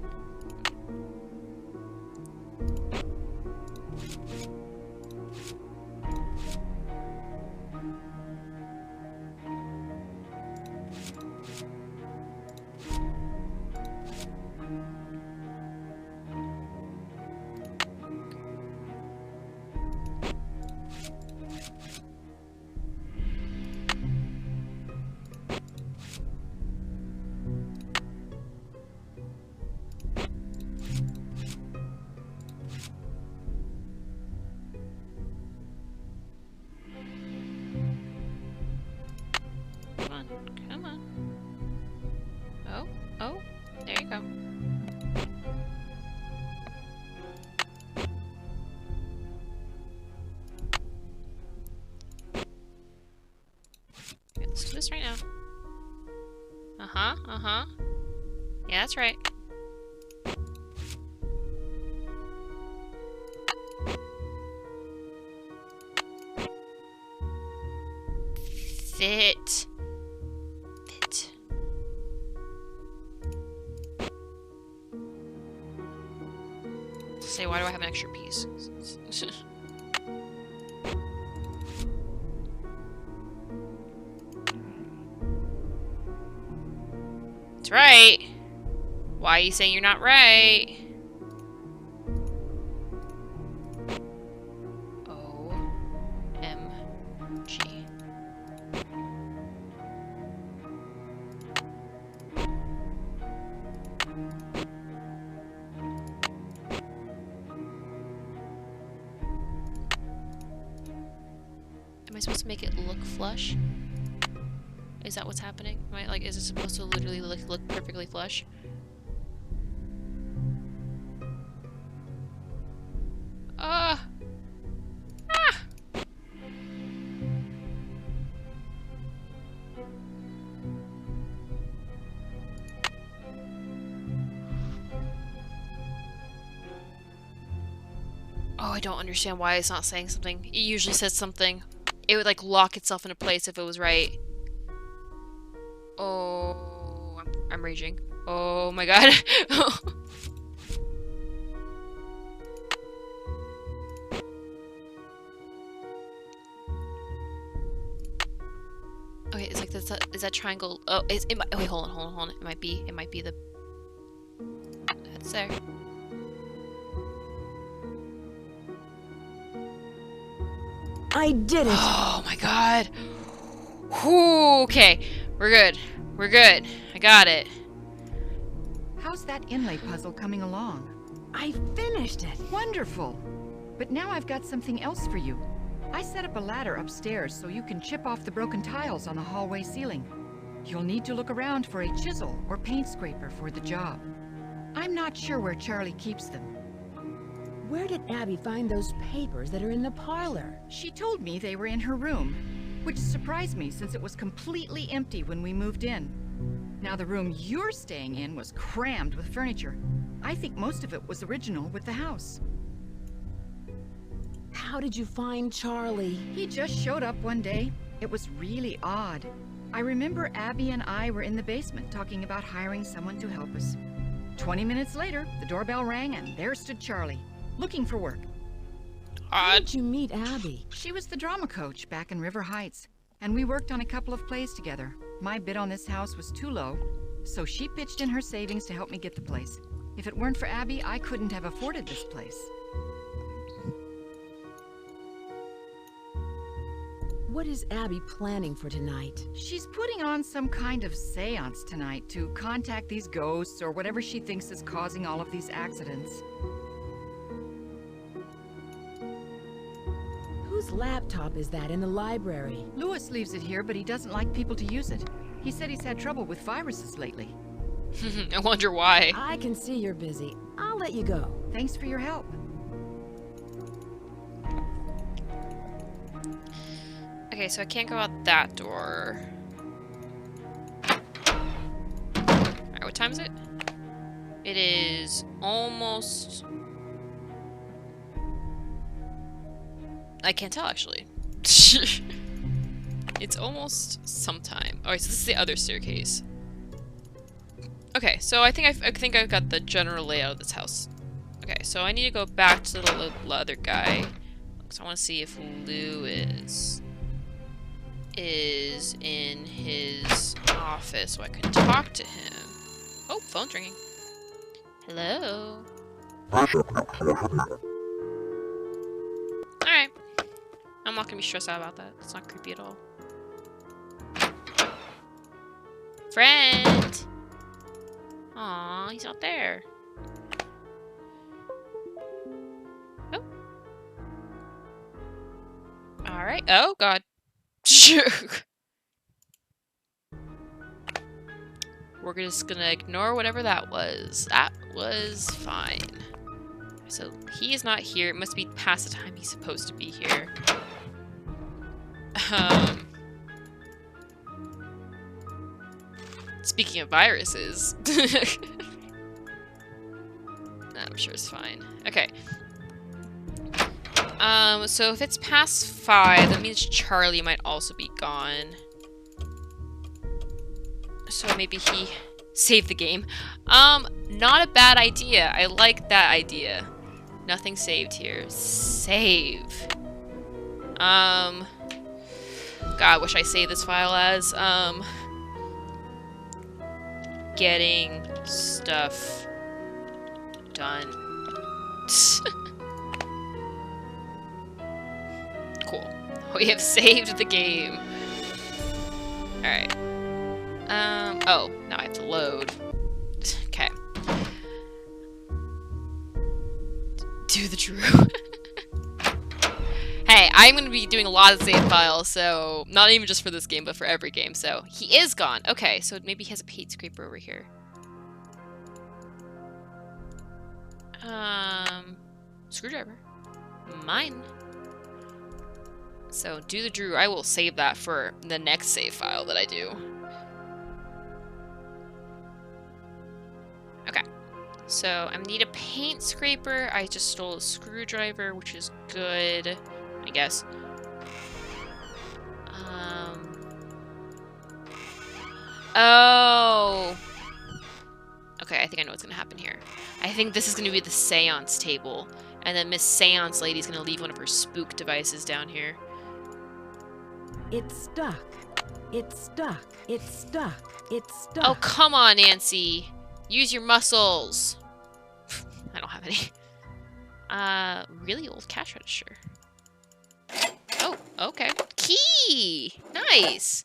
Come on. Oh, there you go. Okay, let's do this right now. Uh-huh. Yeah, that's right. Fit. Say, why do I have an extra piece? That's right. Why are you saying you're not right? OMG. Am I supposed to make it look flush? Is that what's happening? Am I, like, is it supposed to literally look perfectly flush? I don't understand why it's not saying something. It usually says something. It would like lock itself into place if it was right. Oh, I'm raging. Oh my god. Okay, it's like this. Is that triangle? Oh, it might. Oh, wait, hold on. It might be the. That's there. I did it! Oh my god. Whew, okay, we're good. We're good. I got it. How's that inlay puzzle coming along? I finished it! Wonderful! But now I've got something else for you. I set up a ladder upstairs so you can chip off the broken tiles on the hallway ceiling. You'll need to look around for a chisel or paint scraper for the job. I'm not sure where Charlie keeps them. Where did Abby find those papers that are in the parlor? She told me they were in her room, which surprised me since it was completely empty when we moved in. Now the room you're staying in was crammed with furniture. I think most of it was original with the house. How did you find Charlie? He just showed up one day. It was really odd. I remember Abby and I were in the basement talking about hiring someone to help us. 20 minutes later, the doorbell rang and there stood Charlie, looking for work. How did you meet Abby? She was the drama coach back in River Heights, and we worked on a couple of plays together. My bid on this house was too low, so she pitched in her savings to help me get the place. If it weren't for Abby, I couldn't have afforded this place. What is Abby planning for tonight? She's putting on some kind of seance tonight to contact these ghosts or whatever she thinks is causing all of these accidents. Whose laptop is that in the library? Lewis leaves it here, but he doesn't like people to use it. He said he's had trouble with viruses lately. I wonder why. I can see you're busy. I'll let you go. Thanks for your help. Okay, so I can't go out that door. Alright, what time is it? It is almost... I can't tell, actually. It's almost sometime. Alright, so this is the other staircase. Okay, so I think I've got the general layout of this house. Okay, so I need to go back to the other guy. So I want to see if Lewis is in his office so I can talk to him. Oh, phone's ringing. Hello. Alright. I'm not gonna be stressed out about that. It's not creepy at all. Friend! Aw, he's out there. Oh. Alright. Oh, God. We're just gonna ignore whatever that was. That was fine. So he is not here. It must be past the time he's supposed to be here. Speaking of viruses. I'm sure it's fine. Okay. So if it's past 5, that means Charlie might also be gone. So maybe he saved the game. Not a bad idea. I like that idea. Nothing saved here. Save. God, wish I saved this file as, getting stuff done. Cool. We have saved the game. Alright. Oh, now I have to load. Okay. Do the Drew. Hey, I'm gonna be doing a lot of save files, so not even just for this game, but for every game, so he is gone. Okay, so maybe he has a paint scraper over here. Screwdriver. Mine. So, do the Drew. I will save that for the next save file that I do. Okay. So I need a paint scraper. I just stole a screwdriver, which is good, I guess. Oh. Okay, I think I know what's gonna happen here. I think this is gonna be the seance table. And then Miss Seance Lady's gonna leave one of her spook devices down here. It's stuck. It's stuck. It's stuck. It's stuck. Oh, come on, Nancy. Use your muscles. I don't have any. Really old cash register. Oh, okay. Key! Nice!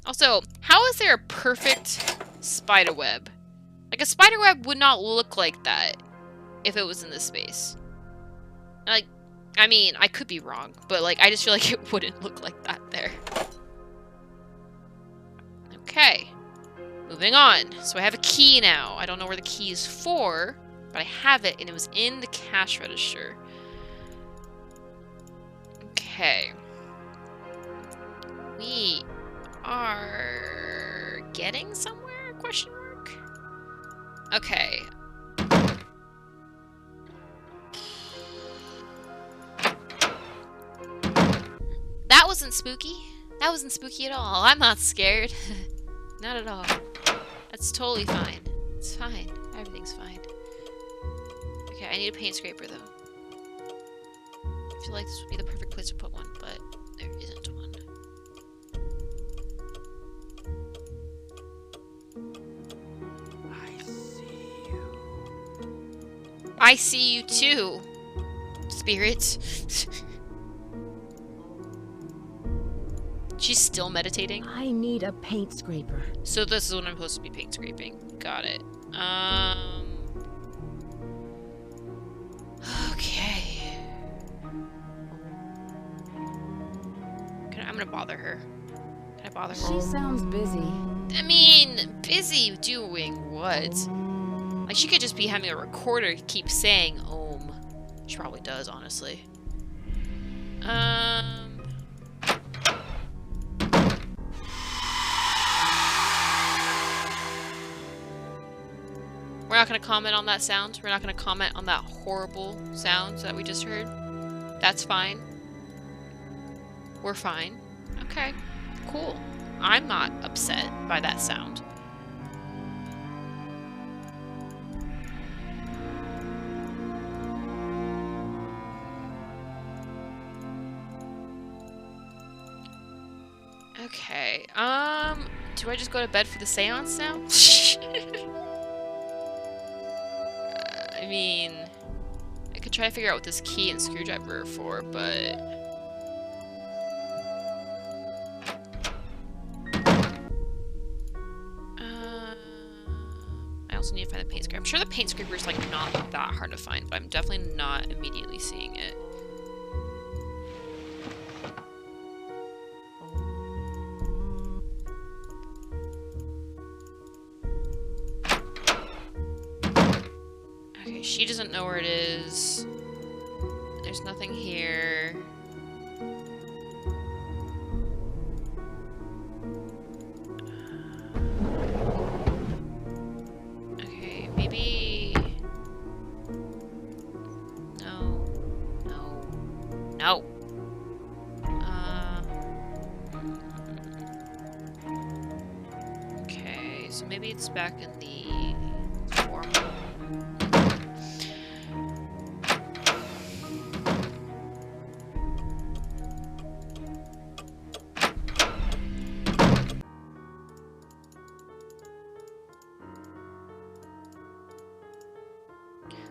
Also, how is there a perfect spider web? Like, a spider web would not look like that if it was in this space. Like, I mean, I could be wrong, but, like, I just feel like it wouldn't look like that there. Okay. Moving on. So I have a key now. I don't know where the key is for, but I have it, and it was in the cash register. Okay. We are getting somewhere? Question mark? Okay. That wasn't spooky. That wasn't spooky at all. I'm not scared. Not at all. That's totally fine. It's fine. Everything's fine. Okay, I need a paint scraper, though. I feel like this would be the perfect place to put one, but there isn't one. I see you. I see you too, spirit. She's still meditating. I need a paint scraper. So this is what I'm supposed to be paint scraping. Got it. Okay. I'm gonna bother her. Can I bother her? She sounds busy. I mean, busy doing what? Like, she could just be having a recorder keep saying Om. She probably does, honestly. We're not gonna comment on that sound. We're not gonna comment on that horrible sound that we just heard. That's fine. We're fine. Okay, cool. I'm not upset by that sound. Okay, do I just go to bed for the seance now? I mean, I could try to figure out what this key and screwdriver are for, but... I also need to find the paint scraper. I'm sure the paint scraper is, like, not that hard to find, but I'm definitely not immediately seeing it. Okay, she doesn't know where it is. There's nothing here. Okay, maybe... No. No. No! Okay, so maybe it's back in the formal.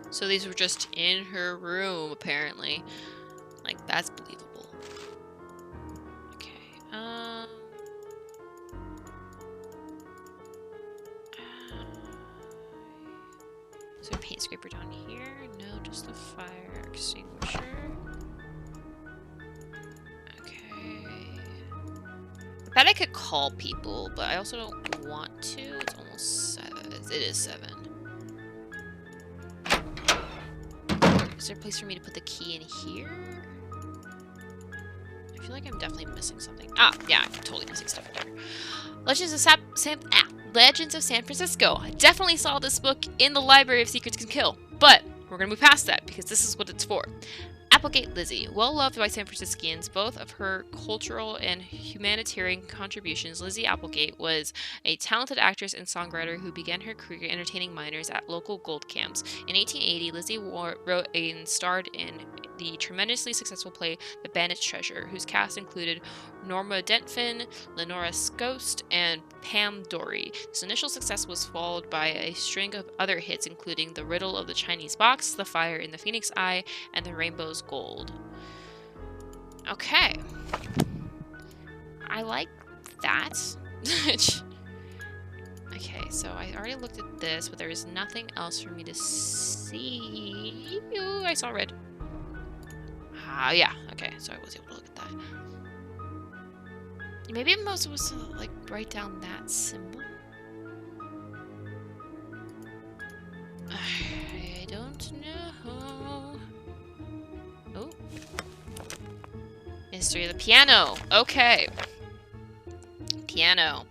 So these were just in her room, apparently. Like, that's believable. Okay, is there a paint scraper down here? No, just the fire extinguisher. Okay. I bet I could call people, but I also don't want to. It's almost 7. It is 7. Is there a place for me to put the key in here? I feel like I'm definitely missing something. Ah, yeah, I'm totally missing stuff in here. Legends of Legends of San Francisco. I definitely saw this book in the Library of Secrets Can Kill, but we're going to move past that because this is what it's for. Applegate Lizzie. Well loved by San Franciscans, both of her cultural and humanitarian contributions, Lizzie Applegate was a talented actress and songwriter who began her career entertaining miners at local gold camps. In 1880, Lizzie wrote and starred in the tremendously successful play The Bandage Treasure, whose cast included Norma Dentfin, Lenora Scost, and Pam Dory. This initial success was followed by a string of other hits, including The Riddle of the Chinese Box, The Fire in the Phoenix Eye, and The Rainbow's Gold. Okay. I like that. Okay, so I already looked at this, but there is nothing else for me to see. Ooh, I saw red. Ah, yeah. Okay, so I was able to look at that. Maybe I'm also supposed to, like, write down that symbol. I don't know. Oh. History of the piano. Okay. Piano.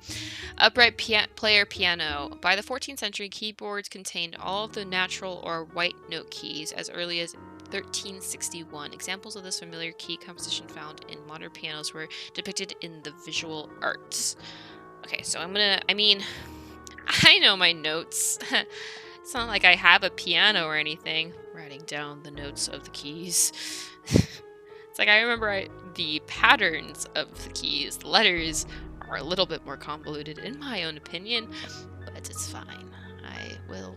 Upright player piano. By the 14th century, keyboards contained all of the natural or white note keys as early as 1361. Examples of this familiar key composition found in modern pianos were depicted in the visual arts. Okay, so I know my notes. It's not like I have a piano or anything. Writing down the notes of the keys. It's like I remember the patterns of the keys. The letters are a little bit more convoluted in my own opinion, but it's fine. I will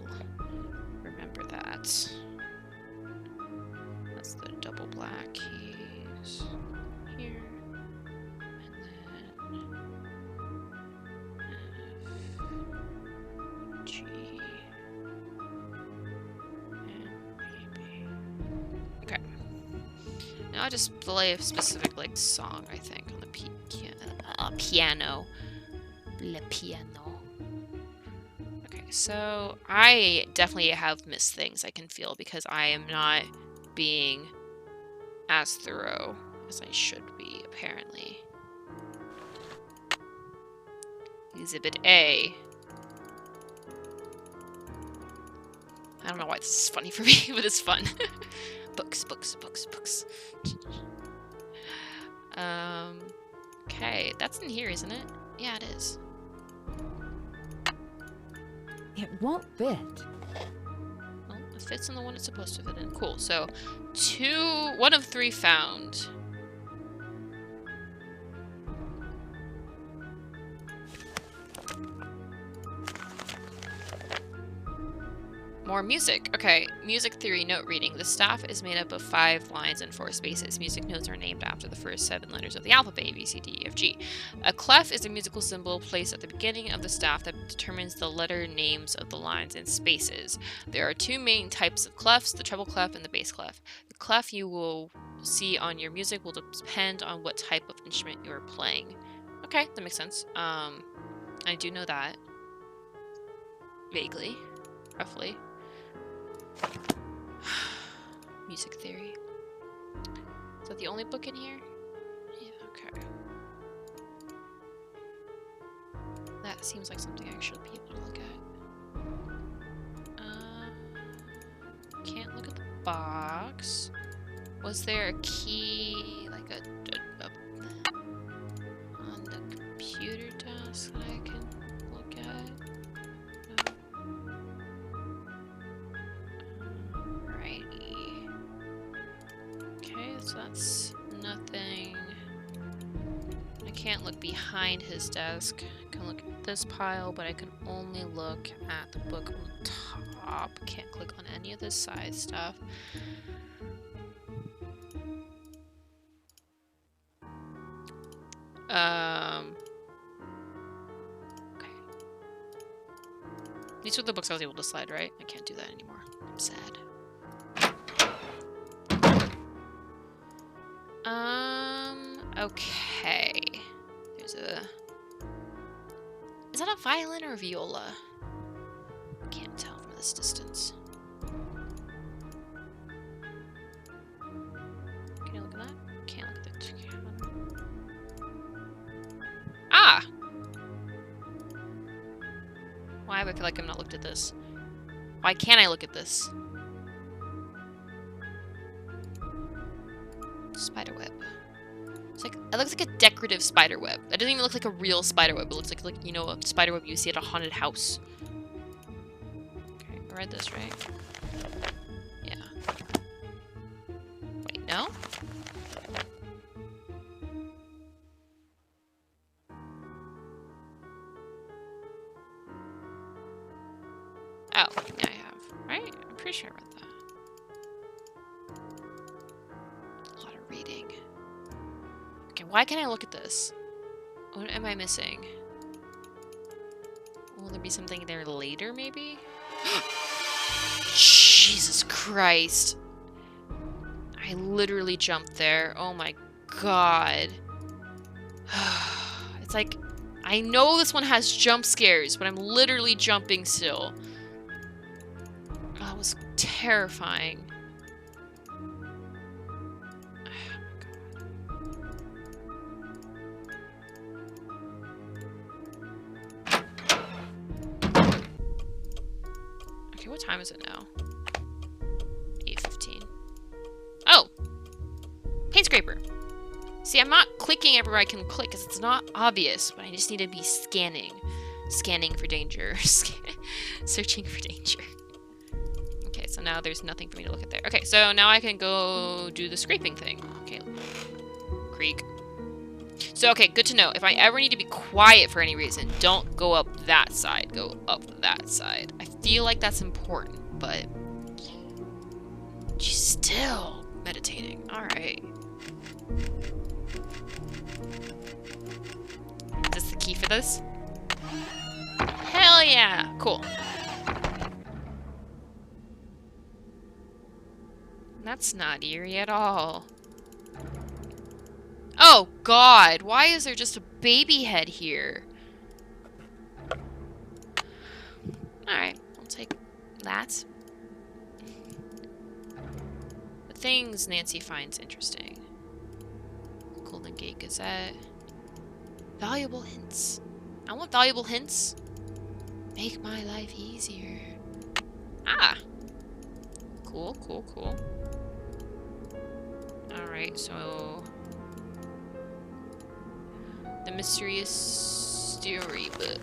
remember that. That's the double black keys here, and then F, G, and maybe. Okay. Now I just play a specific song, I think, on the piano. Le piano. Okay, so I definitely have missed things I can feel because I am not being as thorough as I should be, apparently. Exhibit A. I don't know why this is funny for me, but it's fun. Books, books, books, books. Okay, that's in here, isn't it? Yeah, it is. It won't fit. Well, it fits in the one it's supposed to fit in. Cool. So, 1 of 3 found. More music. Okay, music theory note reading. The staff is made up of 5 lines and 4 spaces. Music notes are named after the first 7 letters of the alphabet, A, B, C, D, E, F, G. A clef is a musical symbol placed at the beginning of the staff that determines the letter names of the lines and spaces. There are 2 main types of clefs, the treble clef and the bass clef. The clef you will see on your music will depend on what type of instrument you are playing. Okay, that makes sense. I do know that. Vaguely. Roughly. Music theory. Is that the only book in here? Yeah, okay. That seems like something I should be able to look at. Can't look at the box. Was there a key, like on the computer desk that I can look at? So that's nothing. I can't look behind his desk. I can look at this pile, but I can only look at the book on the top. Can't click on any of this side stuff. Okay. These were the books I was able to slide, right? I can't do that anymore. I'm sad. Okay. There's a... Is that a violin or a viola? I can't tell from this distance. Can you look at that? Can't look at that. Ah! Why do I feel like I'm not looked at this? Why can't I look at this? Spiderweb. It's like, it looks like a decorative spiderweb. That doesn't even look like a real spiderweb. It looks like you know, a spiderweb you see at a haunted house. Okay, I read this, right? Yeah. Wait, no? Oh, yeah, I have. Right? I'm pretty sure I read that. A lot of reading. Okay, why can't I look at this? What am I missing? Will there be something there later, maybe? Jesus Christ. I literally jumped there. Oh my god. It's like, I know this one has jump scares, but I'm literally jumping still. That was terrifying. Okay, what time is it now? 8:15. Oh! Paint scraper. See, I'm not clicking everywhere I can click because it's not obvious, but I just need to be scanning. Scanning for danger. Searching for danger. Okay, so now there's nothing for me to look at there. Okay, so now I can go do the scraping thing. Okay. Creek. So, okay, good to know. If I ever need to be quiet for any reason, don't go up that side. Go up that side. I feel like that's important, but she's still meditating. Alright. Is this the key for this? Hell yeah! Cool. That's not eerie at all. Oh god, why is there just a baby head here? Alright, I'll take that. The things Nancy finds interesting. Golden Gate Gazette. Valuable hints. I want valuable hints. Make my life easier. Ah! Cool, cool, cool. Alright, so... The Mysterious Storybook.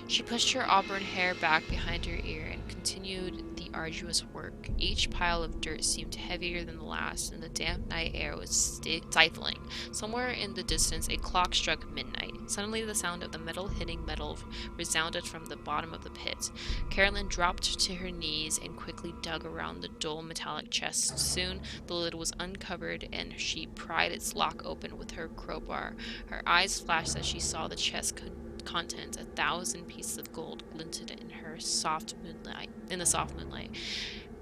She pushed her auburn hair back behind her ear and continued the arduous work. Each pile of dirt seemed heavier than the last, and the damp night air was stifling. Somewhere in the distance, a clock struck midnight. Suddenly, the sound of the metal hitting metal resounded from the bottom of the pit. Carolyn dropped to her knees and quickly dug around the dull metallic chest. Soon, the lid was uncovered, and she pried its lock open with her crowbar. Her eyes flashed as she saw the chest contents. 1,000 pieces of gold glinted in her soft moonlight. In the soft moonlight.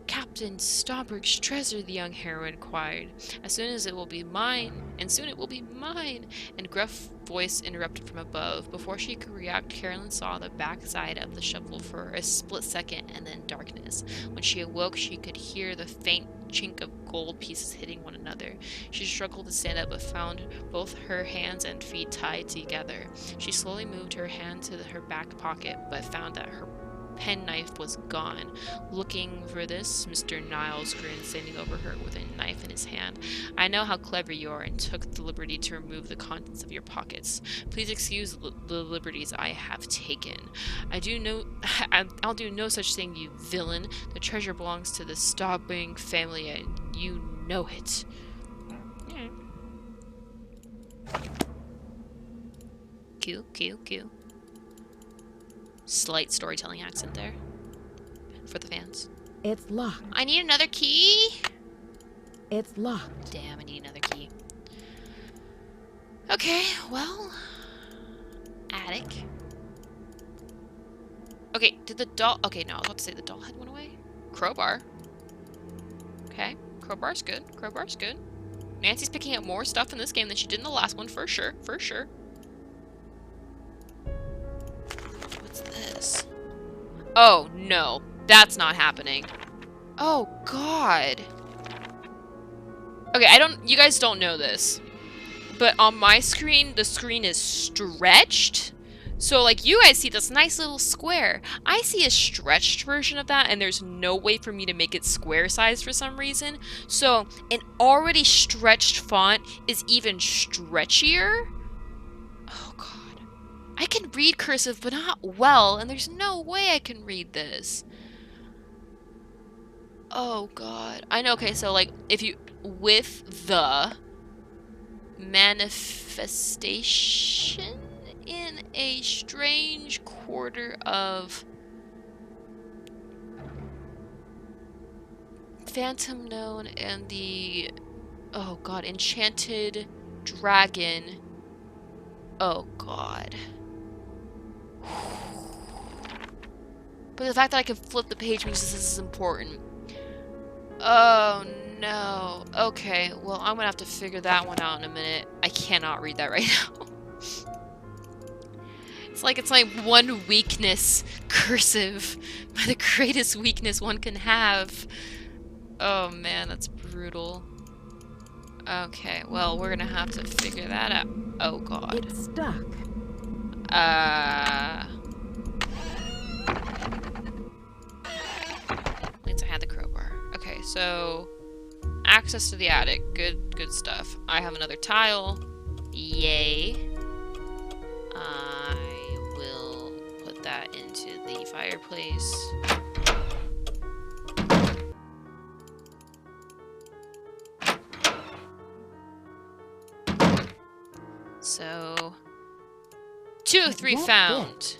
Captain Stauberg's treasure, the young heroine cried. As soon as it will be mine, and soon it will be mine. And gruff voice interrupted from above. Before she could react, Carolyn saw the backside of the shovel for a split second, and then darkness. When she awoke, she could hear the faint chink of gold pieces hitting one another. She struggled to stand up, but found both her hands and feet tied together. She slowly moved her hand to her back pocket, but found that her penknife was gone. Looking for this, Mr. Niles grinned, standing over her with a knife in his hand. I know how clever you are, and took the liberty to remove the contents of your pockets. Please excuse the liberties I have taken. I'll do no such thing, you villain. The treasure belongs to the Stauberg family, and you know it. Yeah. Q. Slight storytelling accent there for the fans. It's locked. I need another key. It's locked. Damn, I need another key. Okay, well, attic. Okay, did the doll? Okay, no, I was about to say the doll head went away. Crowbar. Okay, crowbar's good. Crowbar's good. Nancy's picking up more stuff in this game than she did in the last one, for sure. For sure. This. Oh no, that's not happening. Oh god. Okay, you guys don't know this, but on my screen, the screen is stretched So, like, you guys see this nice little square. I see a stretched version of that, and there's no way for me to make it square size for some reason. So, an already stretched font is even stretchier? Oh, God. I can read cursive, but not well, and there's no way I can read this. Oh, God. I know, okay, so, like, if you... With the... manifestation in a strange quarter of phantom known and the oh god enchanted dragon. Oh god. But the fact that I can flip the page means this is important. Oh no. Okay, well I'm gonna have to figure that one out in a minute. I cannot read that right now. It's like one weakness, cursive, but the greatest weakness one can have. Oh man, that's brutal. Okay, well we're gonna have to figure that out. Oh god. It's stuck. At least I had the crowbar. Okay, so access to the attic. Good stuff. I have another tile. Yay. I will put that into the fireplace. So 2 of 3 found.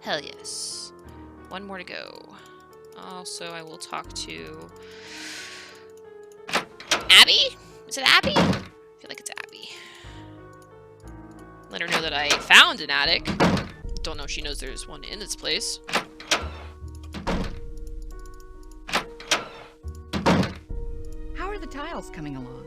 Hell yes. One more to go. Also, I will talk to Abby? Is it Abby? I feel like it's Abby. Let her know that I found an attic. Don't know if she knows there's one in this place. How are the tiles coming along?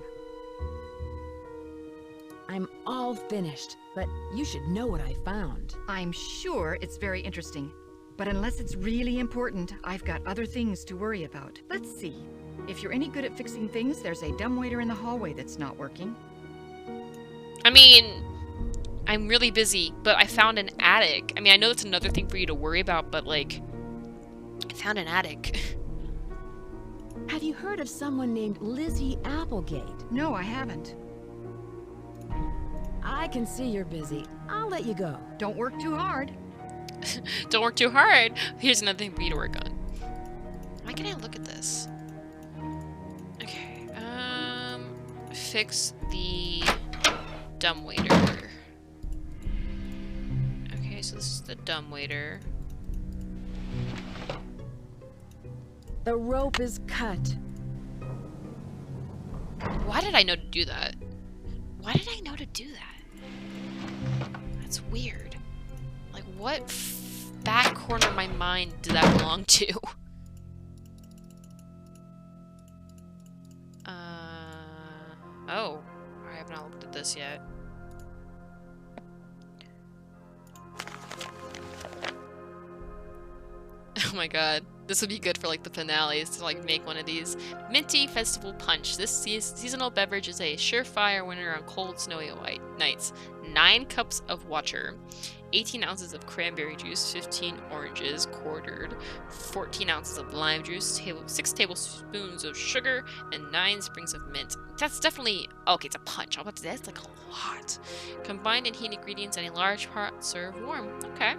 I'm all finished, but you should know what I found. I'm sure it's very interesting, but unless it's really important, I've got other things to worry about. Let's see. If you're any good at fixing things, there's a dumbwaiter in the hallway that's not working. I mean, I'm really busy, but I found an attic. I mean, I know that's another thing for you to worry about, but like, I found an attic. Have you heard of someone named Lizzie Applegate? No, I haven't. I can see you're busy. I'll let you go. Don't work too hard. Don't work too hard. Here's another thing for you to work on. Why can't I look at this? Okay, fix the dumbwaiter. Okay, so this is the dumbwaiter. The rope is cut. Why did I know to do that? Why did I know to do that? That's weird. Like, what back corner of my mind did that belong to? Oh. I have not looked at this yet. Oh my god. This would be good for like the finales to like make one of these. Minty Festival Punch. This seasonal beverage is a surefire winner on cold, snowy white nights. 9 cups of water, 18 ounces of cranberry juice, 15 oranges quartered, 14 ounces of lime juice, 6 tablespoons of sugar, and 9 sprigs of mint. That's definitely... Okay, it's a punch. I'm about to say that's like a lot. Combined and heat ingredients in a large pot, serve warm. Okay.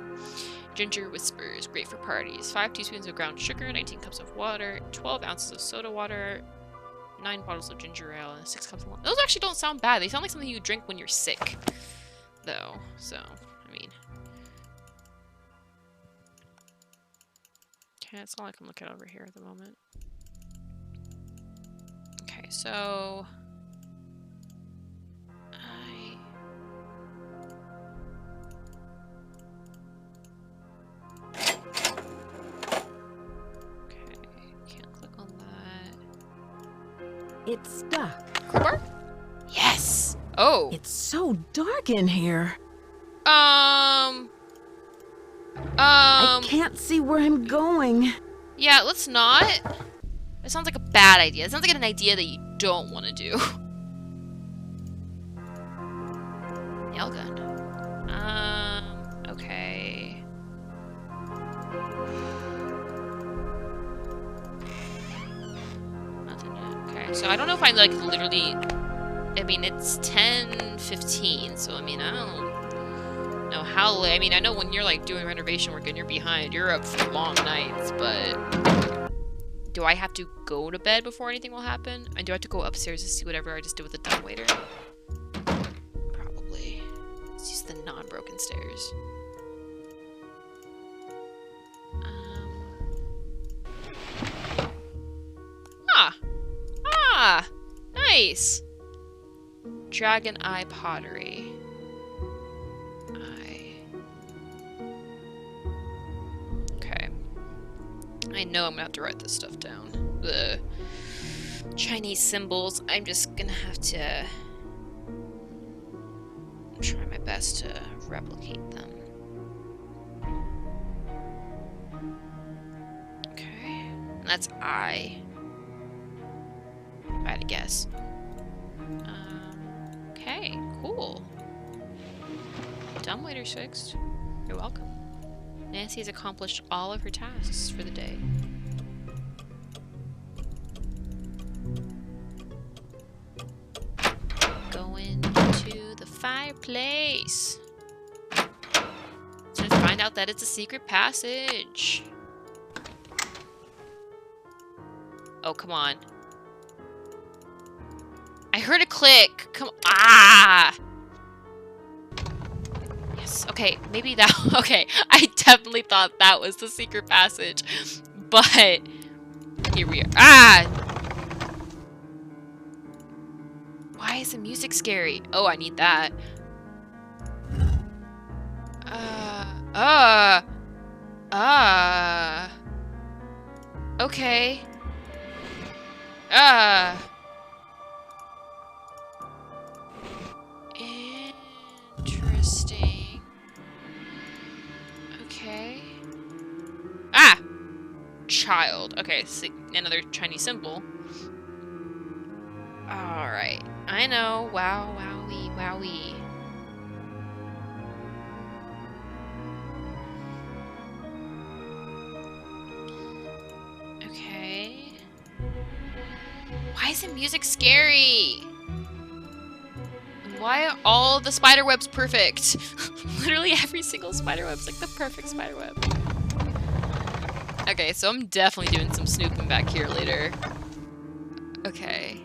Ginger Whispers, great for parties. 5 teaspoons of ground sugar, 19 cups of water, 12 ounces of soda water, 9 bottles of ginger ale, and 6 cups of water. Those actually don't sound bad. They sound like something you drink when you're sick, though. So, I mean... Okay, that's all I can look at over here at the moment. Okay, so... It's stuck. Crowbar? Yes! Oh! It's so dark in here. I can't see where I'm going. Yeah, let's not. It sounds like a bad idea. It sounds like an idea that you don't want to do. Nail gun. find like literally, I mean, it's 10:15, so I mean, I don't know how late. I mean, I know when you're like doing renovation work and you're behind, you're up for long nights, but do I have to go to bed before anything will happen? And do I have to go upstairs to see whatever I just did with the dumbwaiter? Probably. Let's use the non-broken stairs. Ah! Nice! Dragon Eye Pottery. Okay. I know I'm gonna have to write this stuff down. The Chinese symbols, I'm just gonna have to try my best to replicate them. Okay. And that's I. If I had to guess. Okay, cool. Dumbwaiter's fixed. You're welcome. Nancy has accomplished all of her tasks for the day. Going to the fireplace. To find out that it's a secret passage. Oh, come on. I heard a click. Come on. Ah! Yes. Okay. Maybe that. Okay. I definitely thought that was the secret passage. But here we are. Ah! Why is the music scary? Oh, I need that. Okay. Interesting. Okay. Ah! Child. Okay, so another Chinese symbol. Alright. I know. Wow, wowie, wowie. Okay. Why is the music scary? Why are all the spider webs perfect? Literally every single spider web's like the perfect spider web. Okay, so I'm definitely doing some snooping back here later. Okay.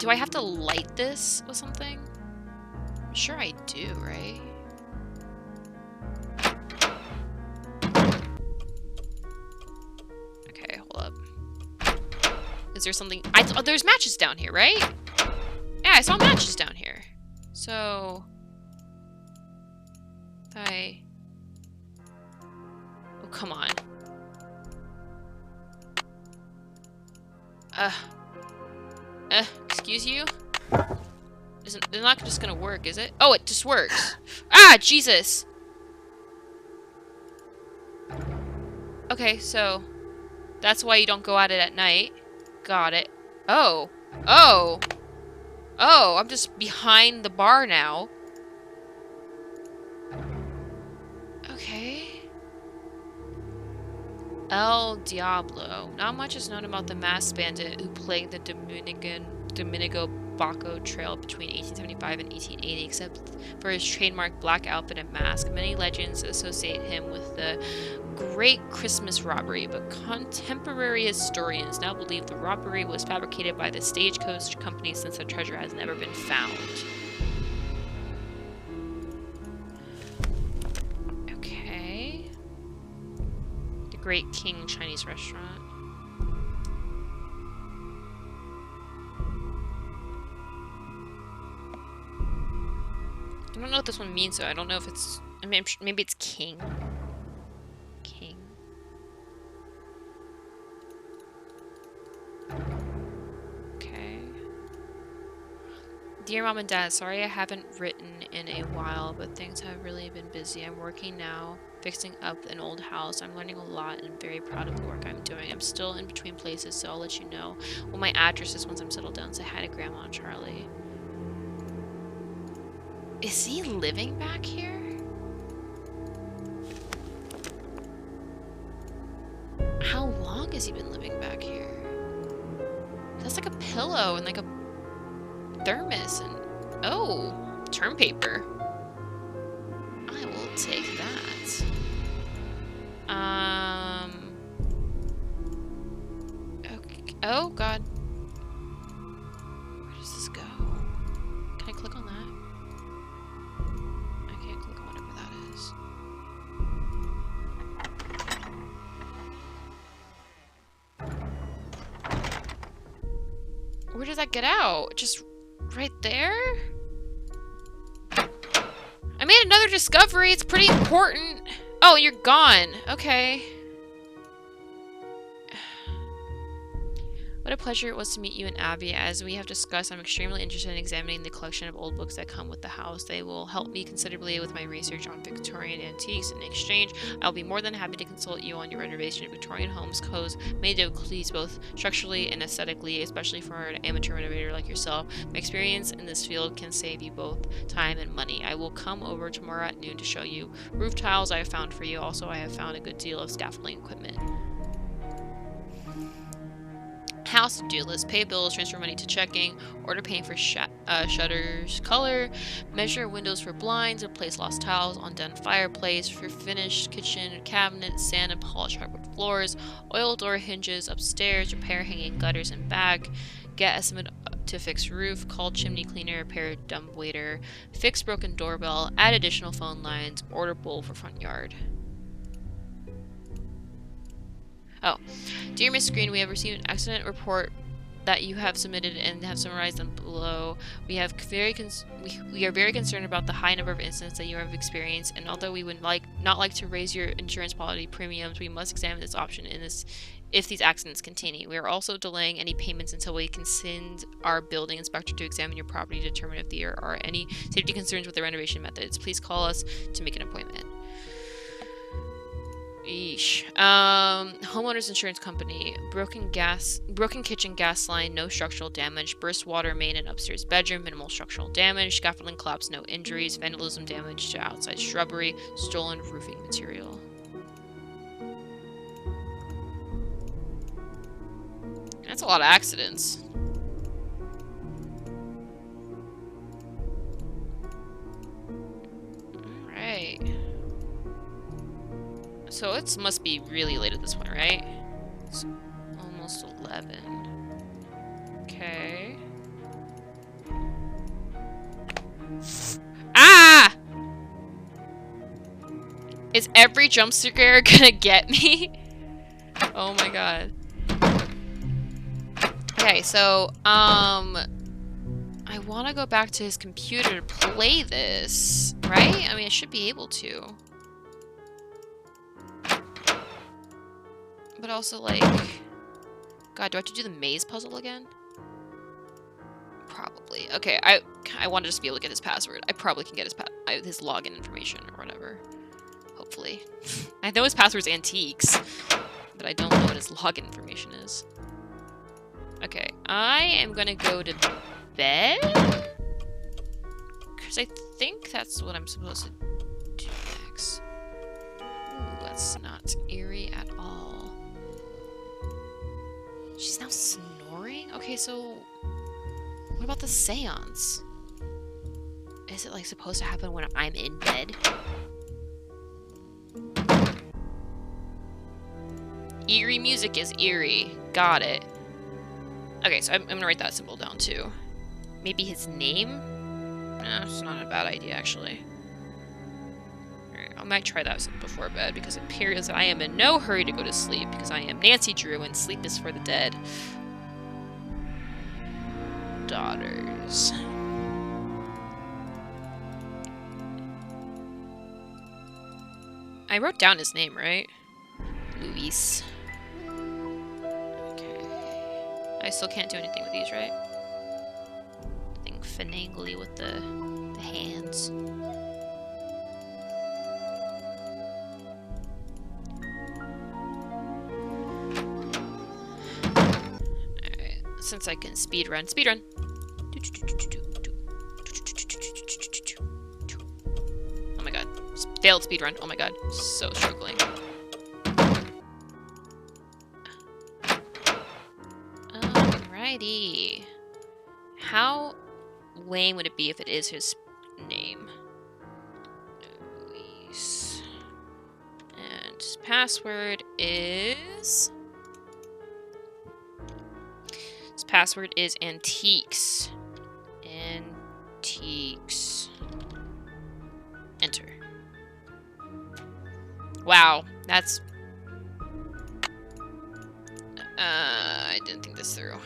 Do I have to light this with something? I'm sure I do, right? Okay, hold up. Is there something? Oh, there's matches down here, right? Yeah, I saw matches down here. So... Oh, come on. Excuse you? They're not just gonna work, is it? Oh, it just works. Ah, Jesus! Okay, so... That's why you don't go at it at night. Got it. Oh. Oh! Oh, I'm just behind the bar now. Okay. El Diablo. Not much is known about the masked bandit who plagued the Dominico Baco Trail between 1875 and 1880, except for his trademark black outfit and mask. Many legends associate him with the Great Christmas Robbery, but contemporary historians now believe the robbery was fabricated by the Stagecoach Company since the treasure has never been found. Okay. The Great King Chinese Restaurant. I don't know what this one means, so I don't know if it's... I mean, maybe it's king. King. Okay. Dear Mom and Dad, sorry I haven't written in a while, but things have really been busy. I'm working now, fixing up an old house. I'm learning a lot and I'm very proud of the work I'm doing. I'm still in between places, so I'll let you know what my address is once I'm settled down. Say hi to Grandma and Charlie. Is he living back here? How long long has he been living back here? That's like a pillow and like a thermos and... Oh, term paper. I will take that. Okay. Oh, God. Where does this go? Can I click on that? I can't click on whatever that is. Where does that get out? Just right there? I made another discovery. It's pretty important. Oh, you're gone. Okay. What a pleasure it was to meet you and Abby. As we have discussed, I'm extremely interested in examining the collection of old books that come with the house. They will help me considerably with my research on Victorian antiques. In exchange, I'll be more than happy to consult you on your renovation of Victorian homes codes made to please both structurally and aesthetically, especially for an amateur renovator like yourself. My experience in this field can save you both time and money. I will come over tomorrow at noon to show you roof tiles I have found for you. Also, I have found a good deal of scaffolding equipment. House to-do list: pay bills, transfer money to checking, order paint for shutters, color, measure windows for blinds, replace lost tiles on done fireplace, for finished kitchen cabinet, sand and polish hardwood floors, oil door hinges upstairs, repair hanging gutters and back, get estimate to fix roof, call chimney cleaner, repair dumbwaiter, fix broken doorbell, add additional phone lines, order bowl for front yard. Oh, dear Miss Green, we have received an accident report that you have submitted and have summarized them below. We are very concerned about the high number of incidents that you have experienced, and although we would not like to raise your insurance policy premiums, we must examine this option if these accidents continue. We are also delaying any payments until we can send our building inspector to examine your property to determine if there are any safety concerns with the renovation methods. Please call us to make an appointment. Eesh. Homeowners insurance company. Broken kitchen gas line, no structural damage. Burst water main in upstairs bedroom, minimal structural damage. Scaffolding collapse, no injuries. Vandalism, damage to outside shrubbery. Stolen roofing material. That's a lot of accidents. Alright. So it must be really late at this point, right? It's almost 11. Okay. Ah! Is every jump scare gonna get me? Oh my god. Okay, so, I want to go back to his computer to play this, right? I mean, I should be able to. But also, like... God, do I have to do the maze puzzle again? Probably. Okay, I want to just be able to get his password. I probably can get his login information or whatever. Hopefully. I know his password's antiques, but I don't know what his login information is. Okay, I am gonna go to bed? Because I think that's what I'm supposed to do next. Ooh, that's not eerie at all. She's now snoring? Okay, so... What about the seance? Is it, like, supposed to happen when I'm in bed? Eerie music is eerie. Got it. Okay, so I'm gonna write that symbol down, too. Maybe his name? No, it's not a bad idea, actually. Alright, I might try that before bed, because it appears that I am in no hurry to go to sleep, because I am Nancy Drew, and sleep is for the dead. Daughters. I wrote down his name, right? Luis. I still can't do anything with these, right? Nothing finagly with the hands. Alright, since I can speedrun. Speedrun! Oh my god. Failed speedrun. Oh my god. So struggling. ID. How lame would it be if it is his name? Luis. And his password is... His password is antiques. Antiques. Enter. Wow, that's... I didn't think this through.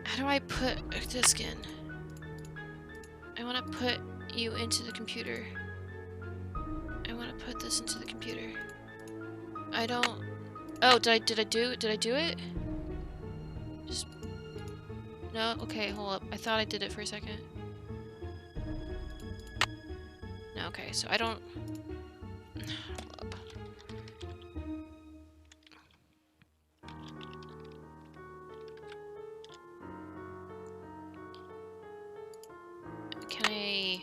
How do I put a disc in? I want to put you into the computer. I want to put this into the computer. I don't... Oh, did I do it? Just... No? Okay, hold up. I thought I did it for a second. No, okay, so I don't... Hold up. Can I...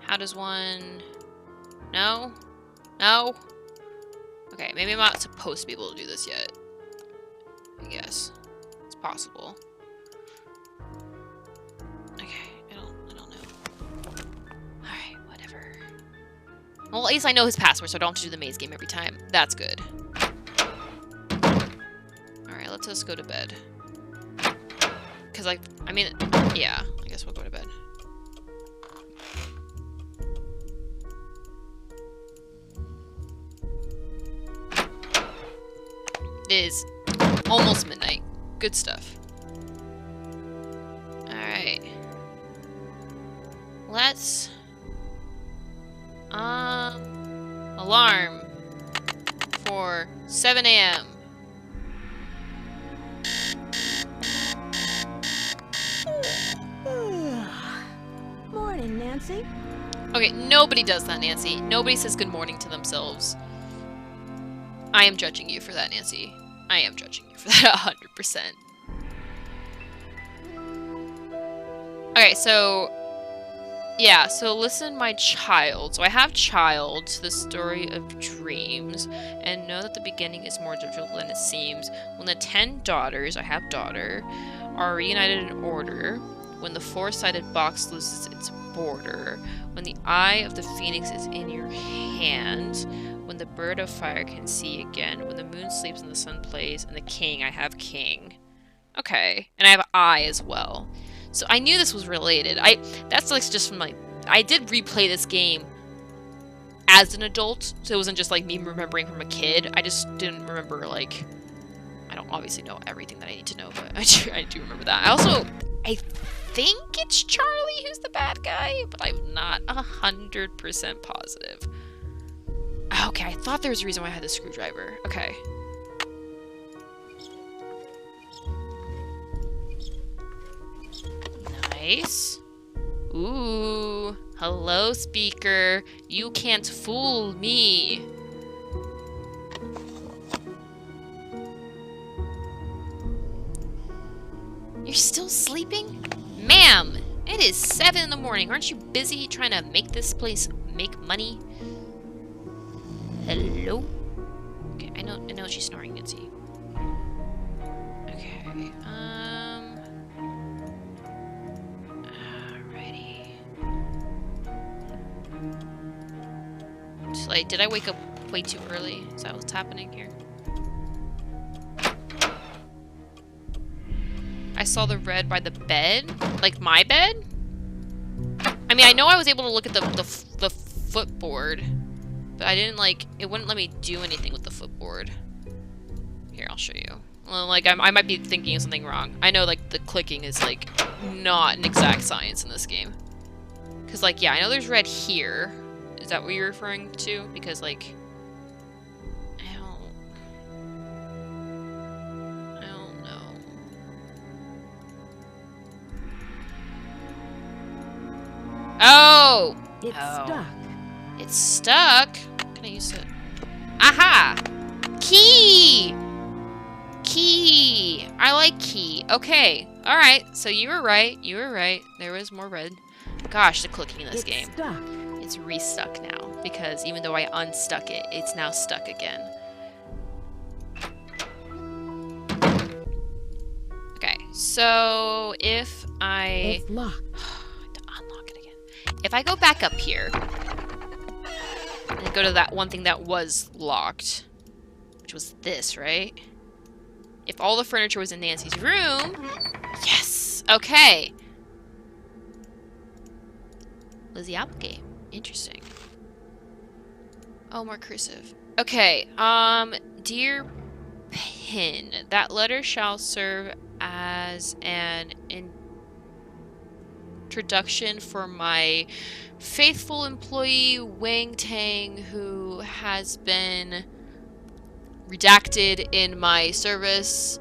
How does one... No? No? Okay, maybe I'm not supposed to be able to do this yet. I guess. It's possible. Okay, I don't know. Alright, whatever. Well, at least I know his password, so I don't have to do the maze game every time. That's good. Alright, let's just go to bed. Because, like, I mean, yeah, I guess we'll go to bed. It is almost midnight. Good stuff. Alright. Let's... Alarm for 7 a.m. Morning, Nancy. Okay, nobody does that, Nancy. Nobody says good morning to themselves. I am judging you for that, Nancy. I am judging you for that 100%. Okay, so... Yeah, so listen, my child. So I have Child, the story of dreams, and know that the beginning is more difficult than it seems. When the 10 daughters, I have daughter, are reunited in order, when the 4-sided box loses its border, when the eye of the phoenix is in your hand, when the bird of fire can see again, when the moon sleeps and the sun plays, and the king, I have king. Okay, and I have I as well. So I knew this was related. That's like just from like, I did replay this game as an adult, so it wasn't just like me remembering from a kid. I just didn't remember, like, I don't obviously know everything that I need to know, but I do remember that. I think it's Charlie who's the bad guy, but I'm not 100% positive. Okay, I thought there was a reason why I had the screwdriver. Okay. Nice. Ooh. Hello, speaker. You can't fool me. You're still sleeping? Ma'am, it is 7 in the morning. Aren't you busy trying to make this place make money? Hello? Okay, I know she's snoring, Nancy. Okay, alrighty. So, like, did I wake up way too early? Is that what's happening here? I saw the red by the bed? Like, my bed? I mean, I know I was able to look at the footboard, but I didn't, like, it wouldn't let me do anything with the footboard. Here, I'll show you. Well, like, I might be thinking of something wrong. I know, like, the clicking is, like, not an exact science in this game. Because, like, yeah, I know there's red here. Is that what you're referring to? Because, like, I don't know. Oh! It's stuck. It's stuck? Can I use it? Aha! Key! Key! I like key. Okay. Alright. So you were right. You were right. There was more red. Gosh, the clicking in this game. Stuck. It's restuck now. Because even though I unstuck it, it's now stuck again. So if I... It's locked. to unlock it again. If I go back up here and go to that one thing that was locked, which was this, right? If all the furniture was in Nancy's room... Yes! Okay. Lizzie Applegate. Interesting. Oh, more cursive. Okay, dear Pin, that letter shall serve as an introduction for my faithful employee, Wang Tang, who has been redacted in my service,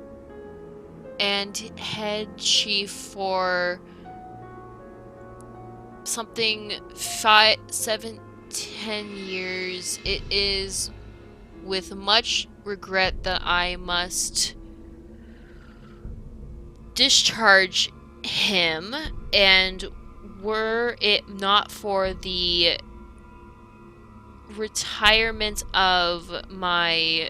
and head chief for something 5, 7, 10 years. It is with much regret that I must discharge him, and were it not for the retirement of my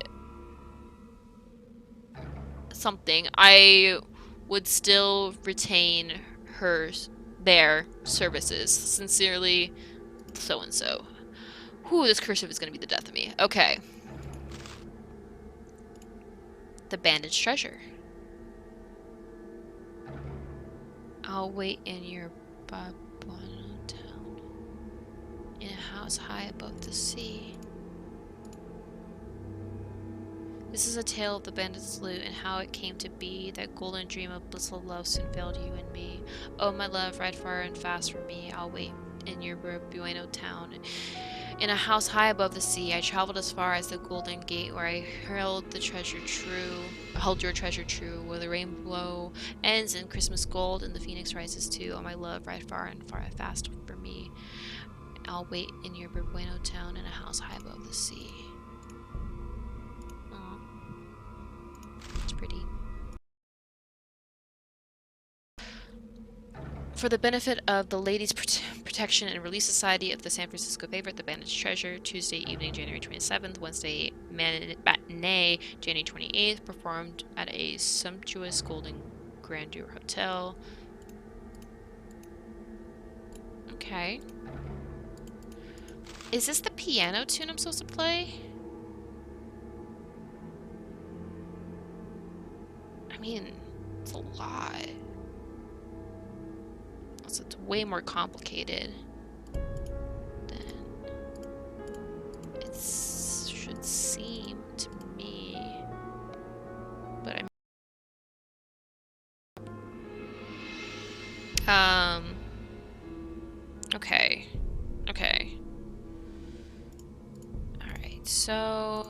something, I would still retain their services. Sincerely, so-and-so. Whew, this cursive is gonna be the death of me. Okay. The Bandage Treasure. I'll wait in your Babylon town, in a house high above the sea. This is a tale of the bandit's loot and how it came to be. That golden dream of blissful love soon failed you and me. Oh, my love, ride far and fast for me. I'll wait in your Bueno town, in a house high above the sea. I traveled as far as the Golden Gate, where I held your treasure true, where the rainbow ends in Christmas gold and the phoenix rises too. Oh, my love, ride far and fast for me. I'll wait in your Bueno town, in a house high above the sea. It's pretty. For the benefit of the Ladies Protection and Relief Society of the San Francisco Favorite, the Bandage Treasure, Tuesday evening, January 27th, Wednesday matinee, January 28th, performed at a sumptuous Golden Grandeur Hotel. Okay. Is this the piano tune I'm supposed to play? I mean, it's a lot. So it's way more complicated than it should seem to me. But okay. Okay. Alright, so...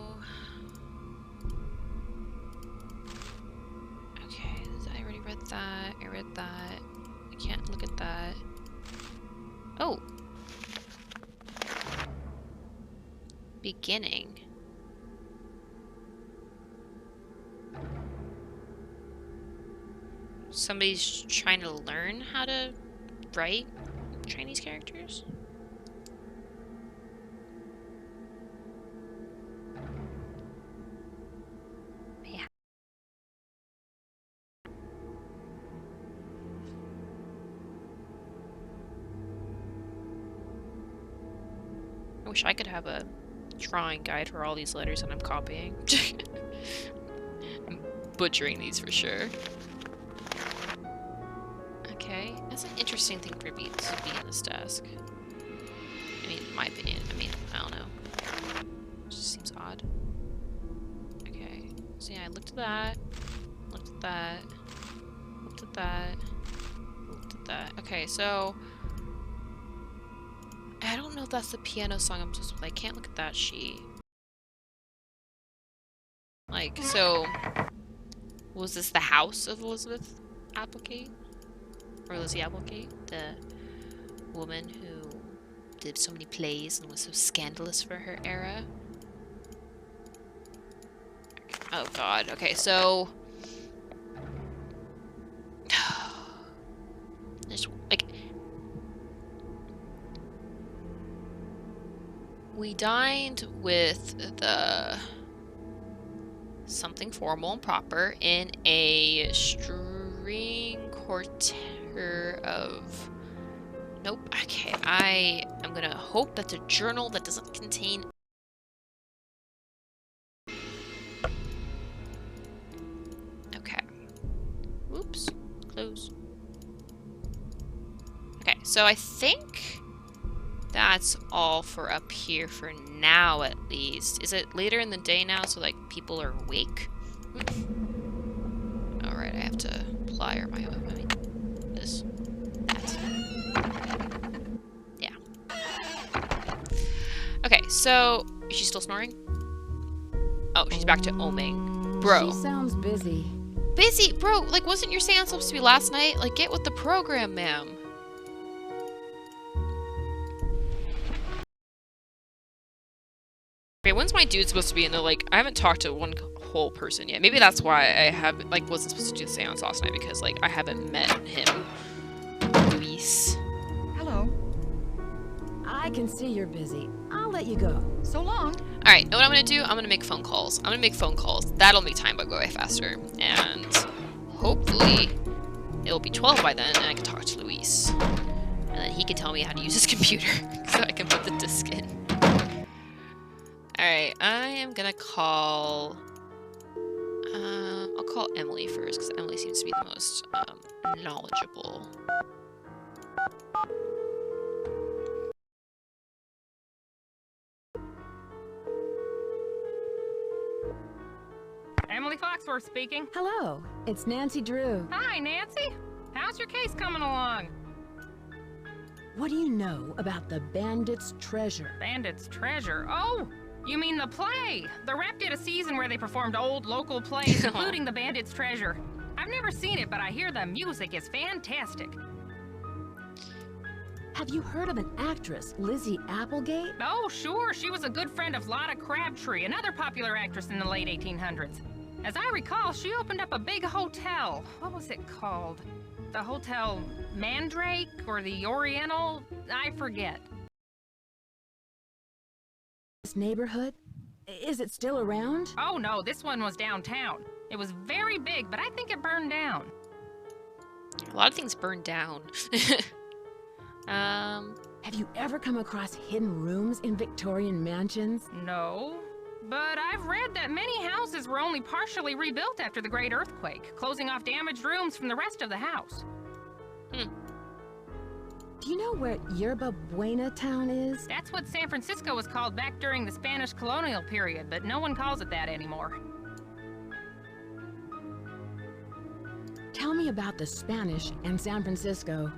Okay, I already read that. I read that. I can't look at that. Oh! Beginning. Somebody's trying to learn how to write Chinese characters? Yeah. I wish I could have a drawing guide for all these letters that I'm copying. I'm butchering these for sure. Okay, that's an interesting thing for me to be in this desk. I mean, in my opinion. I mean, I don't know. It just seems odd. Okay, so yeah, I looked at that, looked at that, looked at that, looked at that. Okay, so I don't know if that's the piano song I'm supposed to play. I can't look at that sheet. Like, so was this the house of Elizabeth Applegate? Or Lizzie Applegate? The woman who did so many plays and was so scandalous for her era? Oh god, okay, so... There's, like... We dined with the... something formal and proper in a Green Quarter of... Nope. Okay, I am gonna hope that's a journal that doesn't contain... Okay. Whoops. Close. Okay, so I think that's all for up here for now, at least. Is it later in the day now, so, like, people are awake? Alright, I have to plier my own. I mean, this. That. Yeah. Okay, so... Is she still snoring? Oh, she's back to oming. Bro. She sounds busy. Busy? Bro, like, wasn't your seance supposed to be last night? Like, get with the program, ma'am. Okay, when's my dude supposed to be in there? Like, I haven't talked to one whole person yet. Maybe that's why I haven't, like, wasn't supposed to do the seance last night, because, like, I haven't met him. Luis. Hello. I can see you're busy. I'll let you go. So long. Alright, know what I'm gonna do? I'm gonna make phone calls. I'm gonna make phone calls. That'll make time go by faster. And hopefully it'll be 12 by then and I can talk to Luis. And then he can tell me how to use his computer so I can put the disc in. Alright, I am gonna call... I'll call Emily first, because Emily seems to be the most knowledgeable. Emily Foxworth speaking. Hello, it's Nancy Drew. Hi, Nancy. How's your case coming along? What do you know about the Bandage Treasure? Bandage Treasure? Oh, you mean the play? The Rep did a season where they performed old local plays, including the Bandage Treasure. I've never seen it, but I hear the music is fantastic. Have you heard of an actress, Lizzie Applegate? Oh, sure. She was a good friend of Lotta Crabtree, another popular actress in the late 1800s. As I recall, she opened up a big hotel. What was it called? The Hotel Mandrake or the Oriental? I forget. This neighborhood? Is it still around? Oh no, this one was downtown. It was very big, but I think it burned down. A lot of things burned down. Have you ever come across hidden rooms in Victorian mansions? No. But I've read that many houses were only partially rebuilt after the Great Earthquake, closing off damaged rooms from the rest of the house. Do you know where Yerba Buena town is? That's what San Francisco was called back during the Spanish colonial period, but no one calls it that anymore. Tell me about the Spanish and San Francisco.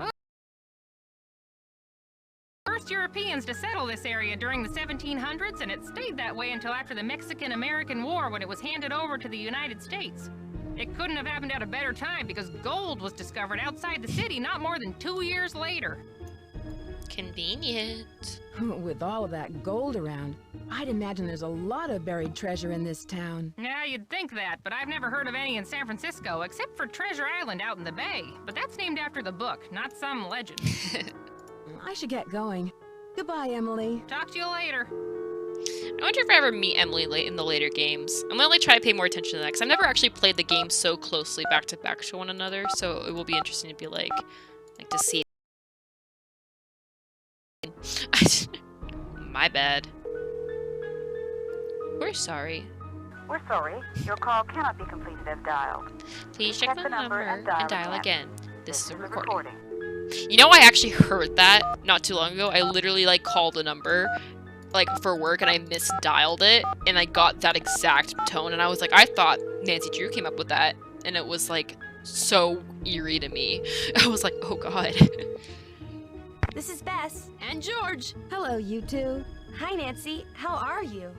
First Europeans to settle this area during the 1700s, and it stayed that way until after the Mexican-American War, when it was handed over to the United States. It couldn't have happened at a better time because gold was discovered outside the city not more than 2 years later. Convenient. With all of that gold around, I'd imagine there's a lot of buried treasure in this town. Yeah, you'd think that, but I've never heard of any in San Francisco, except for Treasure Island out in the bay. But that's named after the book, not some legend. I should get going. Goodbye, Emily. Talk to you later. I wonder if I ever meet Emily late in the later games. I'm gonna like try to pay more attention to that, because I've never actually played the game so closely back to back to one another, so it will be interesting to be like to see. My bad. We're sorry. We're sorry. Your call cannot be completed as dialed. Please check the number and dial again. This is a recording. recording. You know, I actually heard that not too long ago. I literally like called a number like for work and I misdialed it and I got that exact tone and I was like, I thought Nancy Drew came up with that, and it was like so eerie to me. I was like, oh god. This is Bess. And George. Hello, you two. Hi, Nancy. How are you?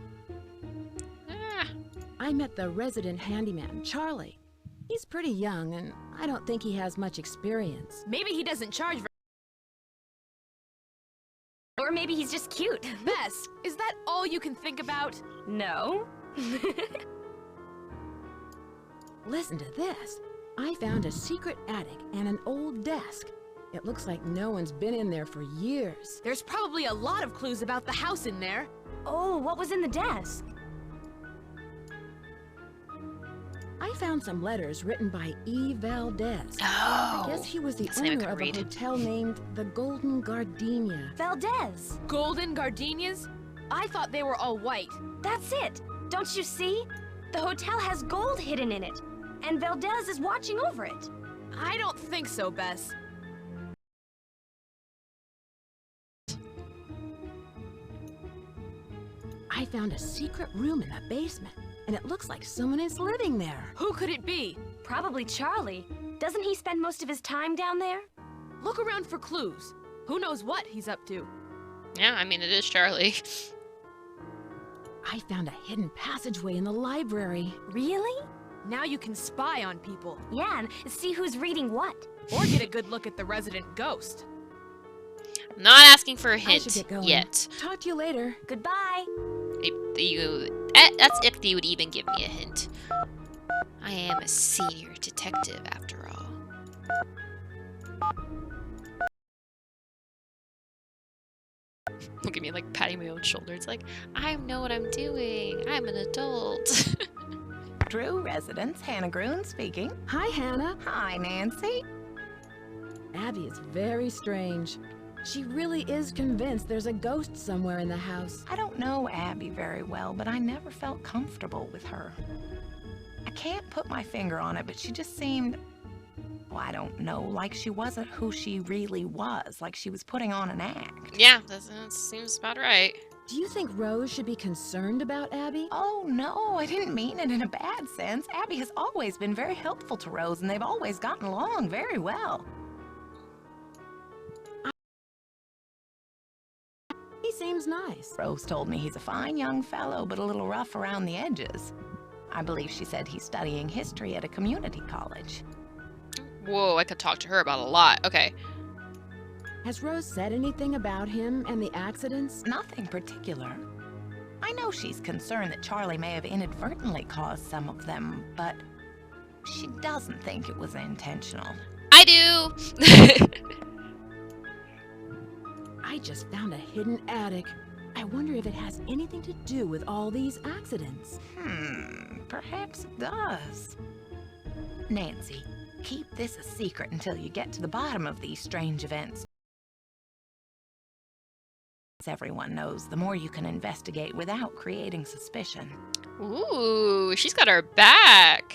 Ah, I met the resident handyman, Charlie. He's pretty young, and I don't think he has much experience. Maybe he doesn't charge Or maybe he's just cute. Bess, is that all you can think about? No. Listen to this. I found a secret attic and an old desk. It looks like no one's been in there for years. There's probably a lot of clues about the house in there. Oh, what was in the desk? I found some letters written by E. Valdez. Oh, I guess he was the that's the name I owner couldn't of a read. hotel named the Golden Gardenia. Valdez. Golden gardenias? I thought they were all white. That's it. Don't you see? The hotel has gold hidden in it, and Valdez is watching over it. I don't think so, Bess. I found a secret room in the basement, and it looks like someone is living there. Who could it be? Probably Charlie. Doesn't he spend most of his time down there? Look around for clues. Who knows what he's up to? Yeah, I mean, it is Charlie. I found a hidden passageway in the library. Really? Now you can spy on people. Yeah, and see who's reading what. Or get a good look at the resident ghost. I'm not asking for a I should hint get going. yet. Talk to you later. Goodbye. That's if they would even give me a hint. I am a senior detective, after all. Look at me, like, patting my own shoulder. It's like, I know what I'm doing. I'm an adult. Drew residence, Hannah Gruen speaking. Hi, Hannah. Hi, Nancy. Abby is very strange. She really is convinced there's a ghost somewhere in the house. I don't know Abby very well, but I never felt comfortable with her. I can't put my finger on it, but she just seemed, well, I don't know, like she wasn't who she really was, like she was putting on an act. Yeah, that seems about right. Do you think Rose should be concerned about Abby? Oh, no, I didn't mean it in a bad sense. Abby has always been very helpful to Rose, and they've always gotten along very well. He seems nice. Rose told me he's a fine young fellow, but a little rough around the edges. I believe she said he's studying history at a community college. Whoa, I could talk to her about a lot. Okay. Has Rose said anything about him and the accidents? Nothing particular. I know she's concerned that Charlie may have inadvertently caused some of them, but she doesn't think it was intentional. I do! I just found a hidden attic. I wonder if it has anything to do with all these accidents. Perhaps it does. Nancy, keep this a secret until you get to the bottom of these strange events. As everyone knows, the more you can investigate without creating suspicion. Ooh, she's got our back.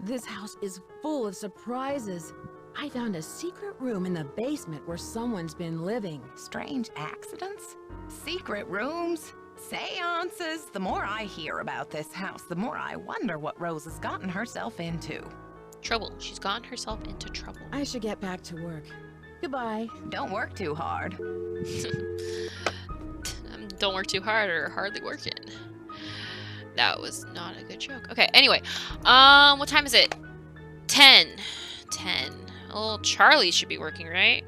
This house is full of surprises. I found a secret room in the basement where someone's been living. Strange accidents? Secret rooms? Seances? The more I hear about this house, the more I wonder what Rose has gotten herself into. Trouble. She's gotten herself into trouble. I should get back to work. Goodbye. Don't work too hard. Don't work too hard or hardly working. That was not a good joke. Okay, anyway. What time is it? 10. 10. Oh, Charlie should be working, right?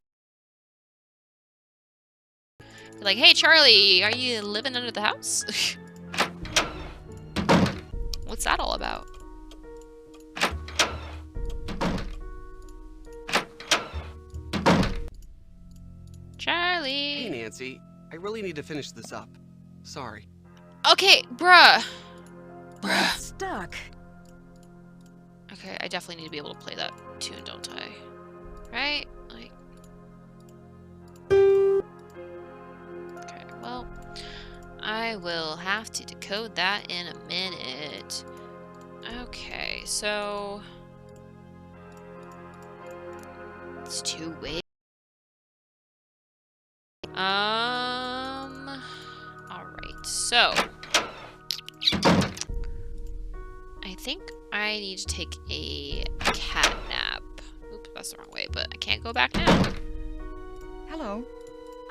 Like, hey, Charlie, are you living under the house? What's that all about? Charlie. Hey, Nancy. I really need to finish this up. Sorry. Okay, bruh. I'm stuck. Okay, I definitely need to be able to play that tune, don't I? Right? Like... Okay, well, I will have to decode that in a minute. Okay, so... It's 2 ways. Alright, so... I think I need to take a cat nap. Oops, that's the wrong way, but I can't go back now. Hello.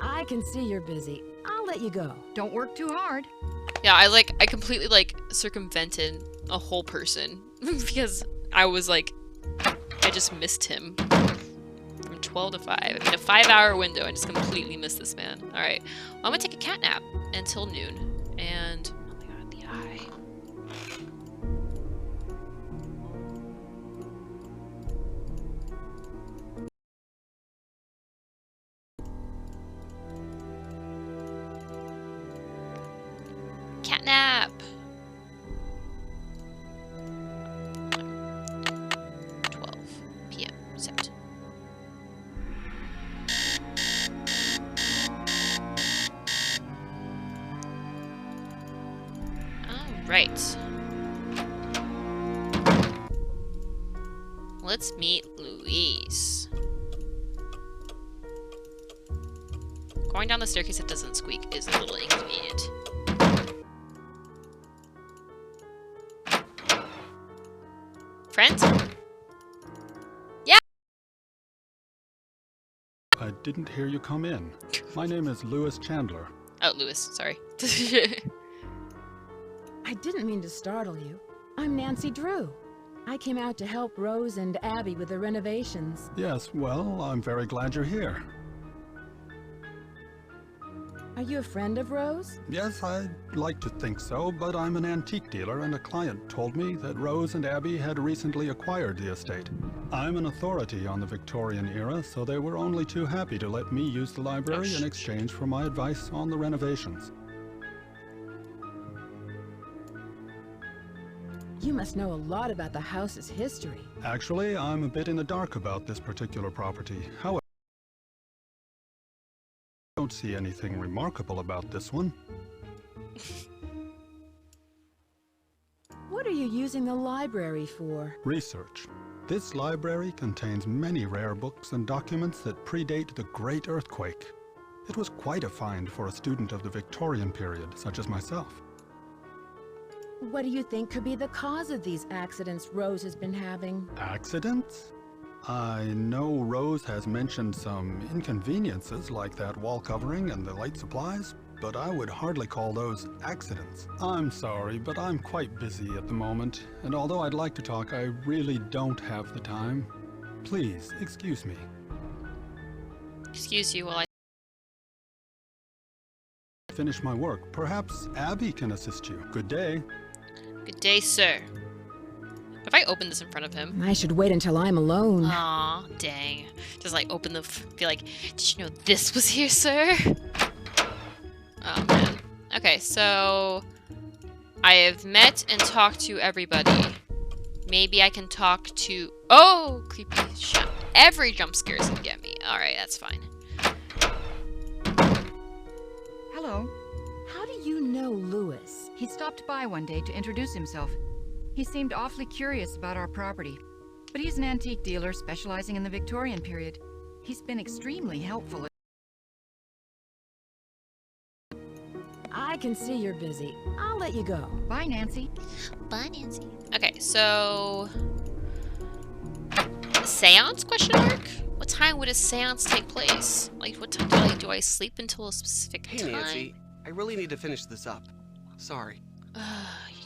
I can see you're busy. I'll let you go. Don't work too hard. Yeah, I completely, like, circumvented a whole person because I was, like, I just missed him from 12 to 5. I mean, a 5-hour window. I just completely missed this man. Alright, well, I'm gonna take a cat nap until noon. And, oh my god, the eye. Catnap. Let's meet Louise. Going down the staircase that doesn't squeak is a little inconvenient. Friends? Yeah! I didn't hear you come in. My name is Lewis Chandler. Oh, Lewis, sorry. I didn't mean to startle you. I'm Nancy Drew. I came out to help Rose and Abby with the renovations. Yes, well, I'm very glad you're here. Are you a friend of Rose? Yes, I'd like to think so, but I'm an antique dealer and a client told me that Rose and Abby had recently acquired the estate. I'm an authority on the Victorian era, so they were only too happy to let me use the library in exchange for my advice on the renovations. You must know a lot about the house's history. Actually, I'm a bit in the dark about this particular property. However, I don't see anything remarkable about this one. What are you using the library for? Research. This library contains many rare books and documents that predate the Great Earthquake. It was quite a find for a student of the Victorian period, such as myself. What do you think could be the cause of these accidents Rose has been having? Accidents? I know Rose has mentioned some inconveniences like that wall covering and the light supplies, but I would hardly call those accidents. I'm sorry, but I'm quite busy at the moment, and although I'd like to talk, I really don't have the time. Please, excuse me. Excuse you while I finish my work. Perhaps Abby can assist you. Good day. Good day, sir. If I open this in front of him. I should wait until I'm alone. Aw, dang. Just like open the be like, did you know this was here, sir? Oh man. Okay, so I have met and talked to everybody. Maybe I can talk to creepy shit. Every jump scare is gonna get me. Alright, that's fine. Hello. How do you know Lewis? He stopped by one day to introduce himself. He seemed awfully curious about our property, but he's an antique dealer specializing in the Victorian period. He's been extremely helpful. I can see you're busy. I'll let you go. Bye, Nancy. Bye, Nancy. Okay, so seance question mark? What time would a seance take place? Like what time do I sleep until a specific time? Hey Nancy, I really need to finish this up. Sorry. You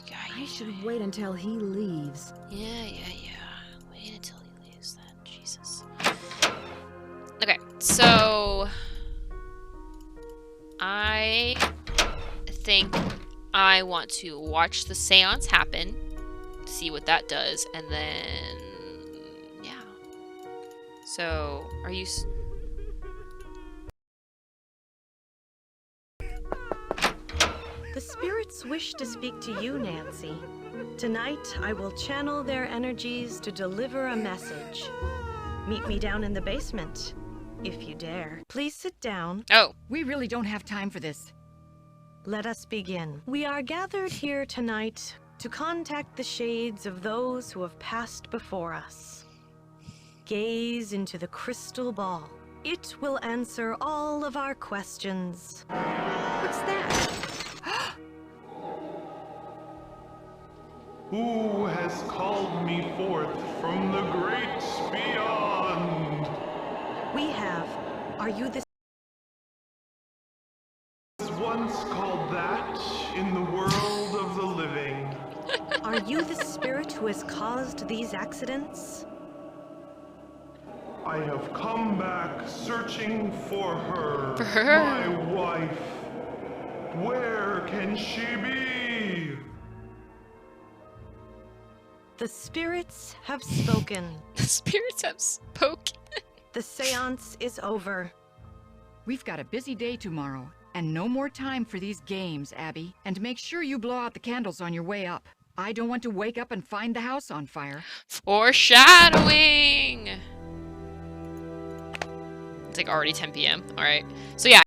guys. I should wait until he leaves. Yeah. Wait until he leaves then. Jesus. Okay, so I think I want to watch the seance happen, see what that does, and then yeah. So, are you The spirits wish to speak to you, Nancy. Tonight, I will channel their energies to deliver a message. Meet me down in the basement, if you dare. Please sit down. Oh. We really don't have time for this. Let us begin. We are gathered here tonight to contact the shades of those who have passed before us. Gaze into the crystal ball. It will answer all of our questions. What's that? Who has called me forth from the great beyond? We have. Are you the Once called that in the world of the living. Are you the spirit who has caused these accidents? I have come back searching for her. For her? My wife. Where can she be? The spirits have spoken. The spirits have spoken. The seance is over. We've got a busy day tomorrow, and no more time for these games, Abby. And make sure you blow out the candles on your way up. I don't want to wake up and find the house on fire. Foreshadowing! It's like already 10 p.m. Alright. So yeah.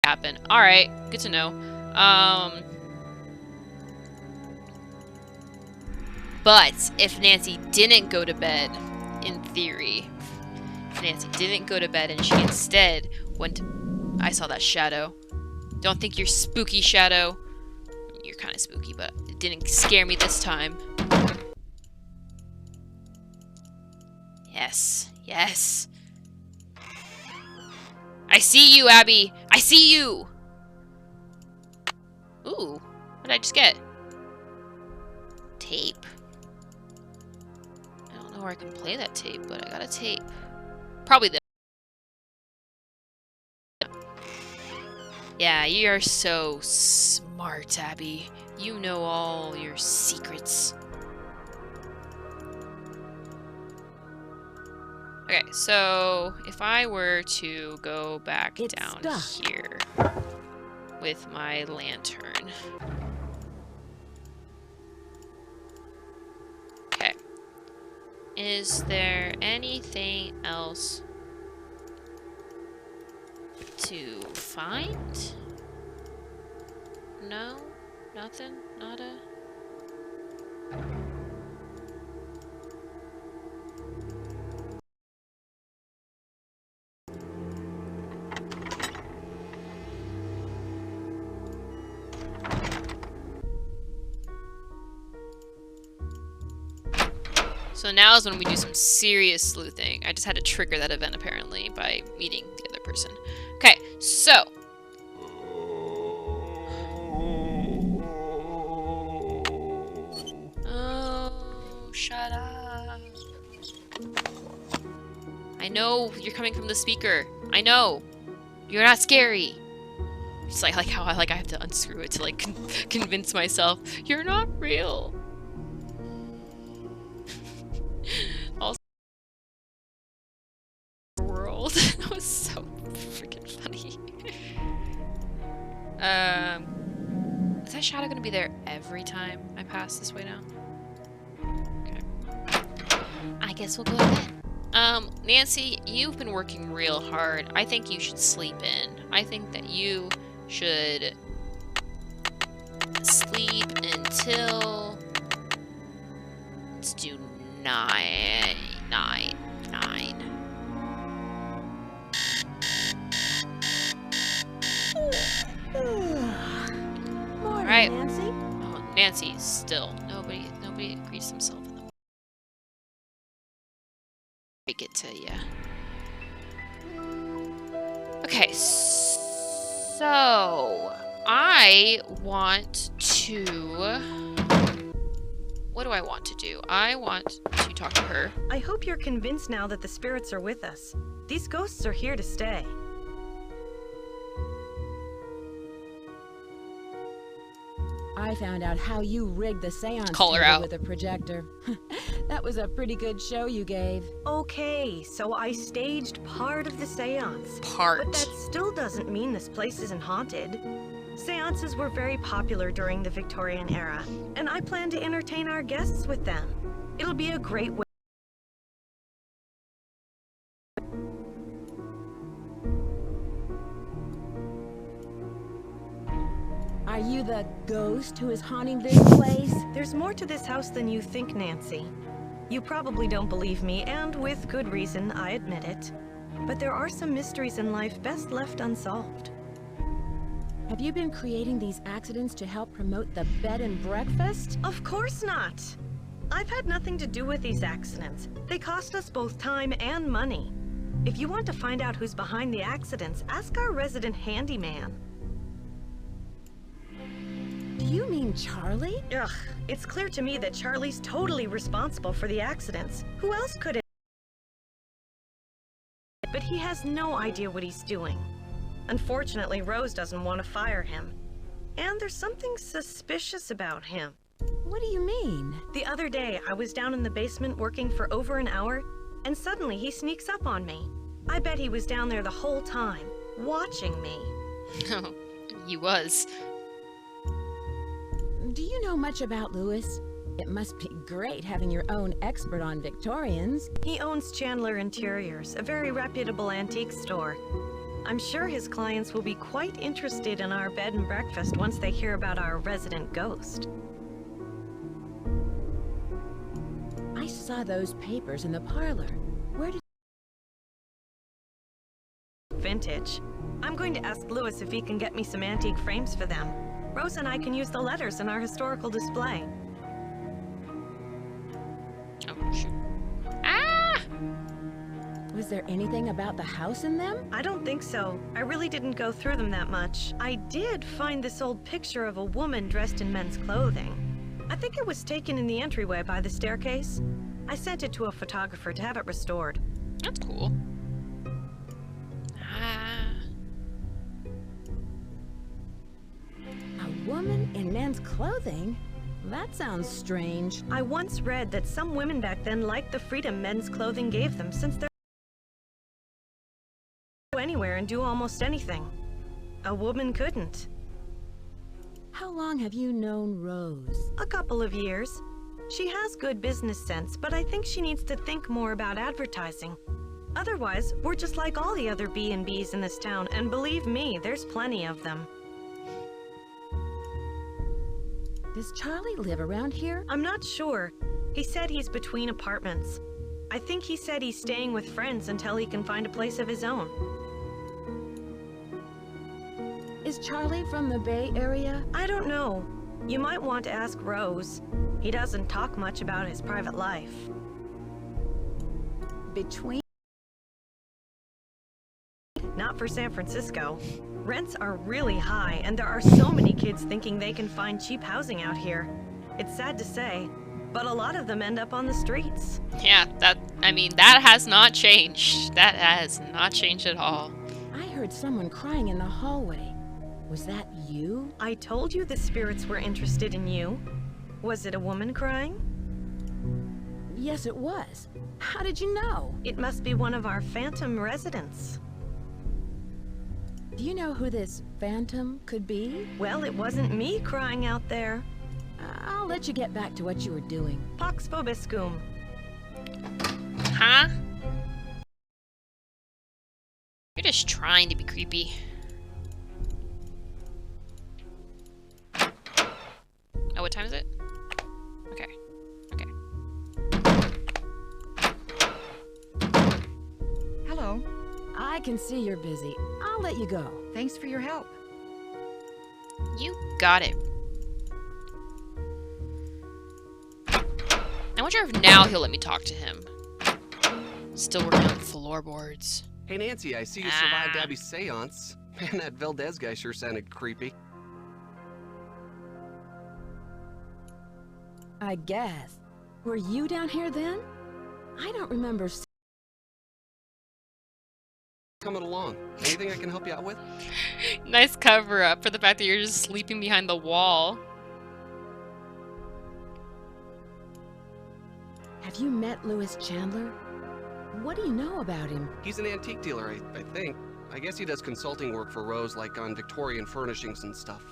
Happen. Alright. Good to know. But if Nancy didn't go to bed, in theory, if Nancy didn't go to bed and she instead went to... I saw that shadow. Don't think you're spooky, Shadow. You're kind of spooky, but it didn't scare me this time. Yes. Yes. I see you, Abby. I see you. Ooh. What did I just get? Tape. I don't know where I can play that tape, but I got a tape. Probably the... Yeah, you're so smart, Abby. You know all your secrets. Okay, so if I were to go back down here with my lantern. Okay. Is there anything else to find? No? Nothing? Nada? So now is when we do some serious sleuthing. I just had to trigger that event apparently by meeting the other person. Okay, so. Oh, shut up. I know you're coming from the speaker. I know. You're not scary. It's like how I have to unscrew it to like convince myself you're not real. Also, world. That was so freaking funny. Is that shadow gonna be there every time I pass this way now? Okay. I guess we'll go to bed. Nancy, you've been working real hard. I think you should sleep in. I think that you should sleep until, let's do 9. Morning, Alright. Nancy. Oh, Nancy's still. Nobody greets themselves in the... Break it to ya. Okay, so I want to... What do I want to do? I want to talk to her. I hope you're convinced now that the spirits are with us. These ghosts are here to stay. I found out how you rigged the seance Call her table out. with a projector. That was a pretty good show you gave. Okay, so I staged part of the seance. Part. But that still doesn't mean this place isn't haunted. Seances were very popular during the Victorian era, and I plan to entertain our guests with them. It'll be a great way. Are you the ghost who is haunting this place? There's more to this house than you think, Nancy. You probably don't believe me, and with good reason, I admit it. But there are some mysteries in life best left unsolved. Have you been creating these accidents to help promote the bed and breakfast? Of course not! I've had nothing to do with these accidents. They cost us both time and money. If you want to find out who's behind the accidents, ask our resident handyman. Do you mean Charlie? Ugh, it's clear to me that Charlie's totally responsible for the accidents. Who else could it? But he has no idea what he's doing. Unfortunately, Rose doesn't want to fire him. And there's something suspicious about him. What do you mean? The other day, I was down in the basement working for over an hour, and suddenly he sneaks up on me. I bet he was down there the whole time, watching me. Oh, he was. Do you know much about Lewis? It must be great having your own expert on Victorians. He owns Chandler Interiors, a very reputable antique store. I'm sure his clients will be quite interested in our bed and breakfast once they hear about our resident ghost. saw those papers in the parlor. Where did... Vintage. I'm going to ask Louis if he can get me some antique frames for them. Rose and I can use the letters in our historical display. Oh, shoot. Ah! Was there anything about the house in them? I don't think so. I really didn't go through them that much. I did find this old picture of a woman dressed in men's clothing. I think it was taken in the entryway by the staircase. I sent it to a photographer to have it restored. That's cool. Ah. A woman in men's clothing? That sounds strange. I once read that some women back then liked the freedom men's clothing gave them, since they're anywhere and do almost anything. A woman couldn't. How long have you known Rose? A couple of years. She has good business sense, but I think she needs to think more about advertising. Otherwise, we're just like all the other B&Bs in this town, and believe me, there's plenty of them. Does Charlie live around here? I'm not sure. He said he's between apartments. I think he said he's staying with friends until he can find a place of his own. Is Charlie from the Bay Area? I don't know. You might want to ask Rose. He doesn't talk much about his private life. Between? Not for San Francisco. Rents are really high, and there are so many kids thinking they can find cheap housing out here. It's sad to say, but a lot of them end up on the streets. Yeah, that has not changed. That has not changed at all. I heard someone crying in the hallway. Was that you? I told you the spirits were interested in you. Was it a woman crying? Yes, it was. How did you know? It must be one of our phantom residents. Do you know who this phantom could be? Well, it wasn't me crying out there. I'll let you get back to what you were doing. Pax vobiscum. Huh? You're just trying to be creepy. Oh, what time is it? Okay. Okay. Hello. I can see you're busy. I'll let you go. Thanks for your help. You got it. I wonder if now he'll let me talk to him. Still working on floorboards. Hey Nancy, I see you survived Abby's seance. Man, that Valdez guy sure sounded creepy. I guess. Were you down here then? I don't remember. Coming along. Anything I can help you out with? Nice cover up for the fact that you're just sleeping behind the wall. Have you met Louis Chandler? What do you know about him? He's an antique dealer, I think. I guess he does consulting work for Rose, like on Victorian furnishings and stuff.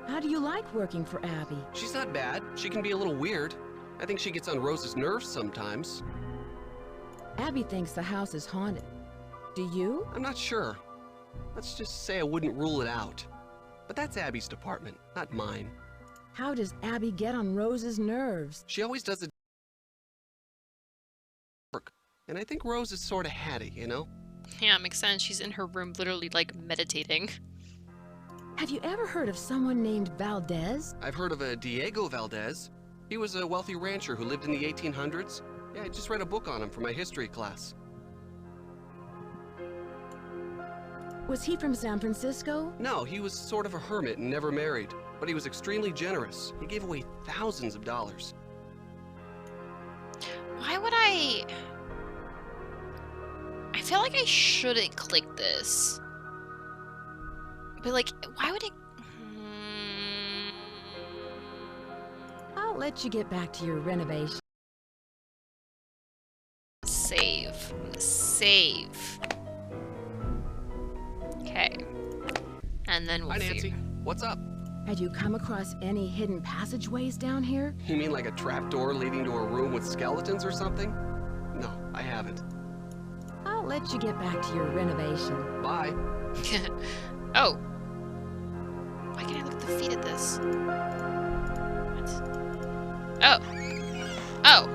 How do you like working for Abby? She's not bad. She can be a little weird. I think she gets on Rose's nerves sometimes. Abby thinks the house is haunted. Do you? I'm not sure. Let's just say I wouldn't rule it out. But that's Abby's department, not mine. How does Abby get on Rose's nerves? She always does it work. And I think Rose is sort of hatty, you know? Yeah, it makes sense. She's in her room literally, like, meditating. Have you ever heard of someone named Valdez? I've heard of a Diego Valdez. He was a wealthy rancher who lived in the 1800s. Yeah, I just read a book on him for my history class. Was he from San Francisco? No, he was sort of a hermit and never married. But he was extremely generous. He gave away thousands of dollars. Why would I feel like I shouldn't click this. But, like, why would it... I'll let you get back to your renovation. Save. Save. Okay. And then we'll Hi, Nancy. What's up? Had you come across any hidden passageways down here? You mean like a trapdoor leading to a room with skeletons or something? No, I haven't. I'll let you get back to your renovation. Bye. Oh. Why can't I look at the feet of this? What? Oh. Oh.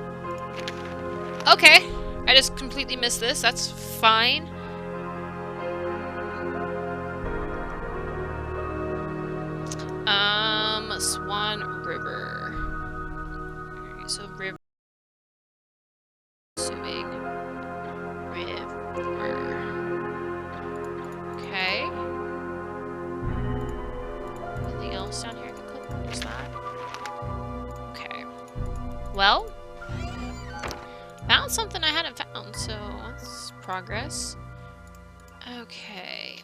Okay. I just completely missed this. That's fine. Swan River. Okay, so river. Assuming. River. Okay. Anything else down here I can click? Just that. Okay. Well. Found something I hadn't found, so that's progress. Okay,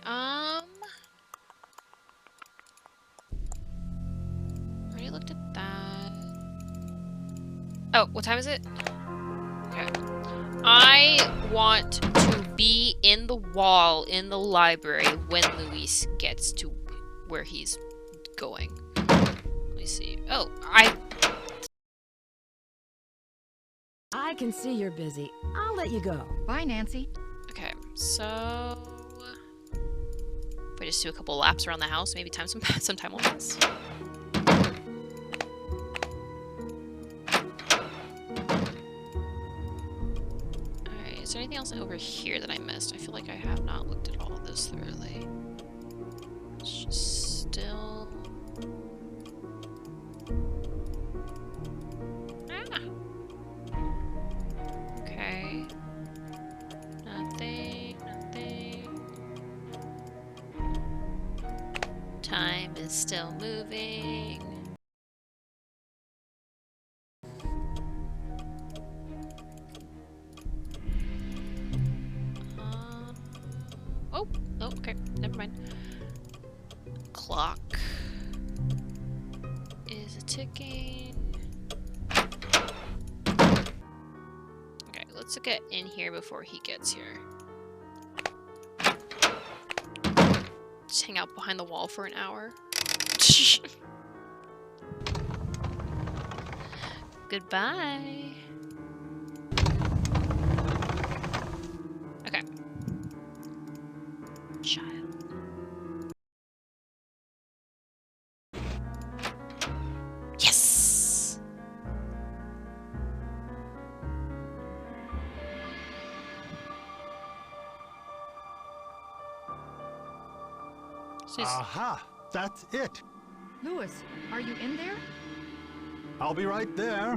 already looked at that. Oh, what time is it? Okay. I want to be in the wall in the library when Luis gets to where he's going. Let me see. Oh, I can see you're busy. I'll let you go. Bye, Nancy. Okay, so if I just do a couple laps around the house, maybe some time will pass. Alright, is there anything else over here that I missed? I feel like I have not looked at all of this thoroughly. It's just still... Ah! Okay. Nothing. Time is still moving. Oh, okay, never mind. Clock is a ticking. Okay, let's get in here before he gets here. Just hang out behind the wall for an hour. Goodbye. Okay. Child. Yes! Aha! That's it! Louis, are you in there? I'll be right there.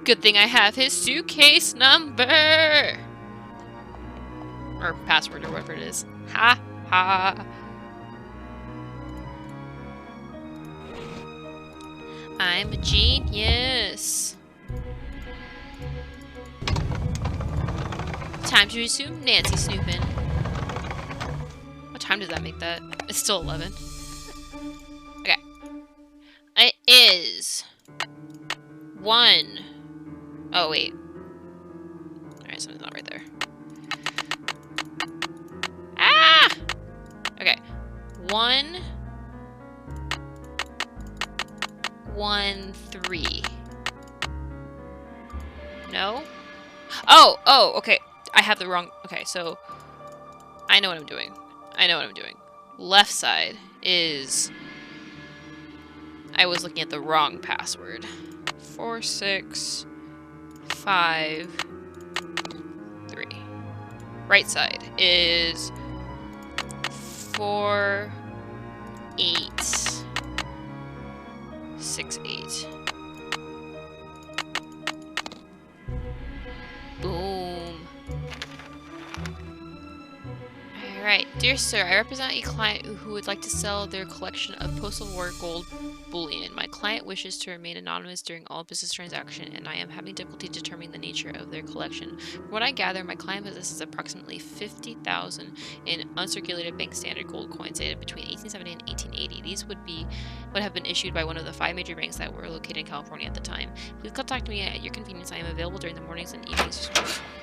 Good thing I have his suitcase number! Or password, or whatever it is. Ha ha! I'm a genius! Time to resume Nancy snooping. What time does that make that? It's still 11. Okay. It is 1. Oh, wait. Alright, something's not right there. Ah! Okay. 1, 1, 3. No? Oh, okay. I have the wrong... Okay, so... I know what I'm doing. Left side is... I was looking at the wrong password. 4, 6, 5, 3. Right side is 4, 8, 6, 8. Boom. Alright, dear sir, I represent a client who would like to sell their collection of post-war gold bullion. My client wishes to remain anonymous during all business transaction, and I am having difficulty determining the nature of their collection. From what I gather, my client possesses approximately 50,000 in uncirculated bank standard gold coins dated between 1870 and 1880. These would have been issued by one of the 5 major banks that were located in California at the time. Please contact me at your convenience. I am available during the mornings and evenings.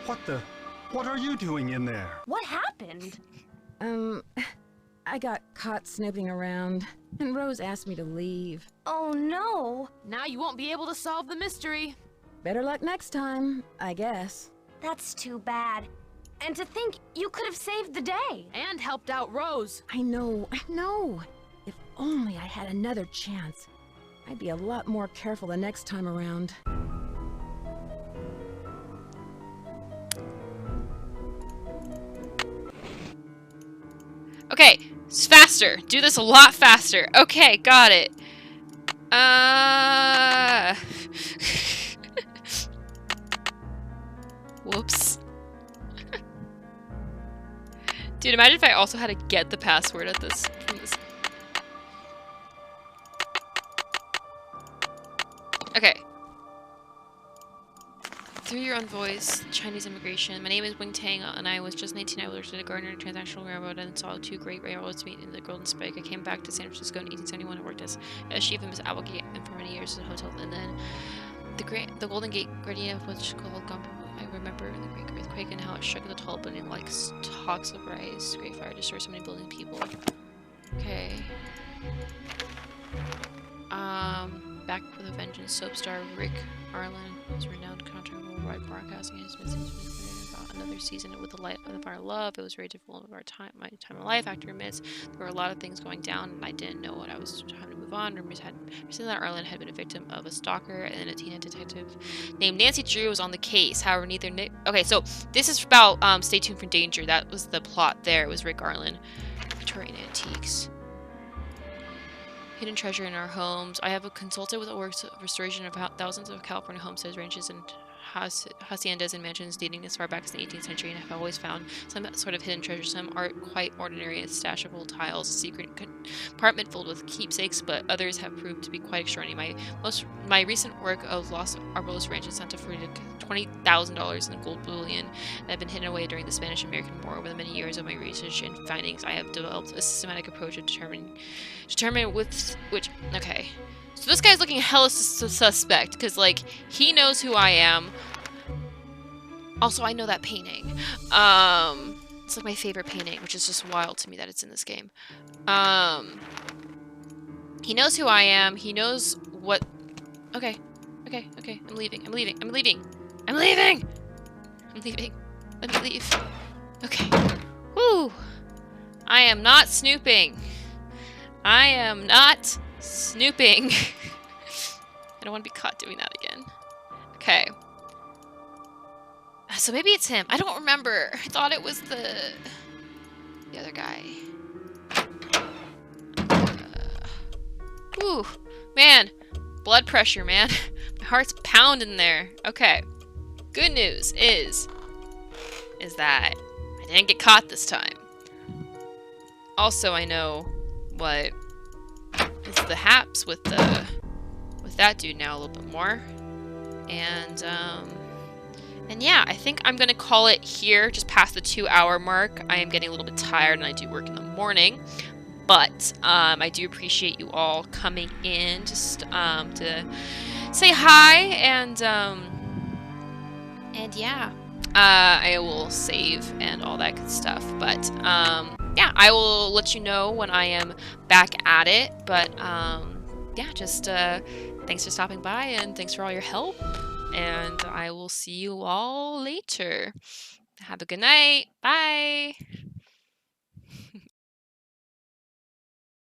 What are you doing in there? What happened? I got caught snooping around, and Rose asked me to leave. Oh no! Now you won't be able to solve the mystery. Better luck next time, I guess. That's too bad. And to think you could have saved the day. And helped out Rose. I know. If only I had another chance. I'd be a lot more careful the next time around. Okay, it's faster. Do this a lot faster. Okay, got it. Whoops. Dude, imagine if I also had to get the password at this from this. Okay. Through your own voice, Chinese immigration. My name is Wing Tang, and I was just 19. I worked at a Gardner Transnational Railroad and saw two great railroads meet in the Golden Spike. I came back to San Francisco in 1871 and worked as chief of Miss Applegate and for many years at a hotel. And then the Golden Gate Gradient, which called Gumbo. I remember the Great Earthquake and how it shook the tall building like stalks of rice. Great fire destroyed so many building people. Okay. Back with a vengeance. Soap star Rick Arlen was renowned contract worldwide broadcasting his message about another season with the light of our love. It was very difficult of our time, my time of life. Actor admits there were a lot of things going down, and I didn't know what I was trying to move on. Rumors had recently that Arlen had been a victim of a stalker, and then a teen detective named Nancy Drew was on the case. However, neither Nick. Okay, so this is about Stay Tuned for Danger. That was the plot there. It was Rick Arlen, Victorian Antiques. Hidden treasure in our homes. I have consulted with the works of restoration of thousands of California homesteads, ranches, and haciendas and mansions dating as far back as the 18th century, and have always found some sort of hidden treasure. Some are quite ordinary, a stash of old tiles, a secret compartment filled with keepsakes, but others have proved to be quite extraordinary. My recent work of Los Arbos Ranch in Santa Frida, $20,000 in gold bullion that had been hidden away during the Spanish-American War. Over the many years of my research and findings, I have developed a systematic approach of determining with which. Okay. So this guy's looking hella suspect, because, like, he knows who I am. Also, I know that painting. It's like my favorite painting, which is just wild to me that it's in this game. He knows who I am. He knows what... Okay. Okay. I'm leaving. I'm leaving. Let me leave. Okay. Whew. I am not snooping. I don't want to be caught doing that again. Okay. So maybe it's him. I don't remember. I thought it was the other guy. Ooh, man. Blood pressure, man. My heart's pounding there. Okay. Good news is that I didn't get caught this time. Also, I know what is the haps with that dude now a little bit more. And yeah, I think I'm gonna call it here, just past the 2-hour mark. I am getting a little bit tired and I do work in the morning. But I do appreciate you all coming in just to say hi, and yeah, I will save and all that good stuff. But yeah, I will let you know when I am back at it. But yeah, just thanks for stopping by and thanks for all your help. And I will see you all later. Have a good night. Bye.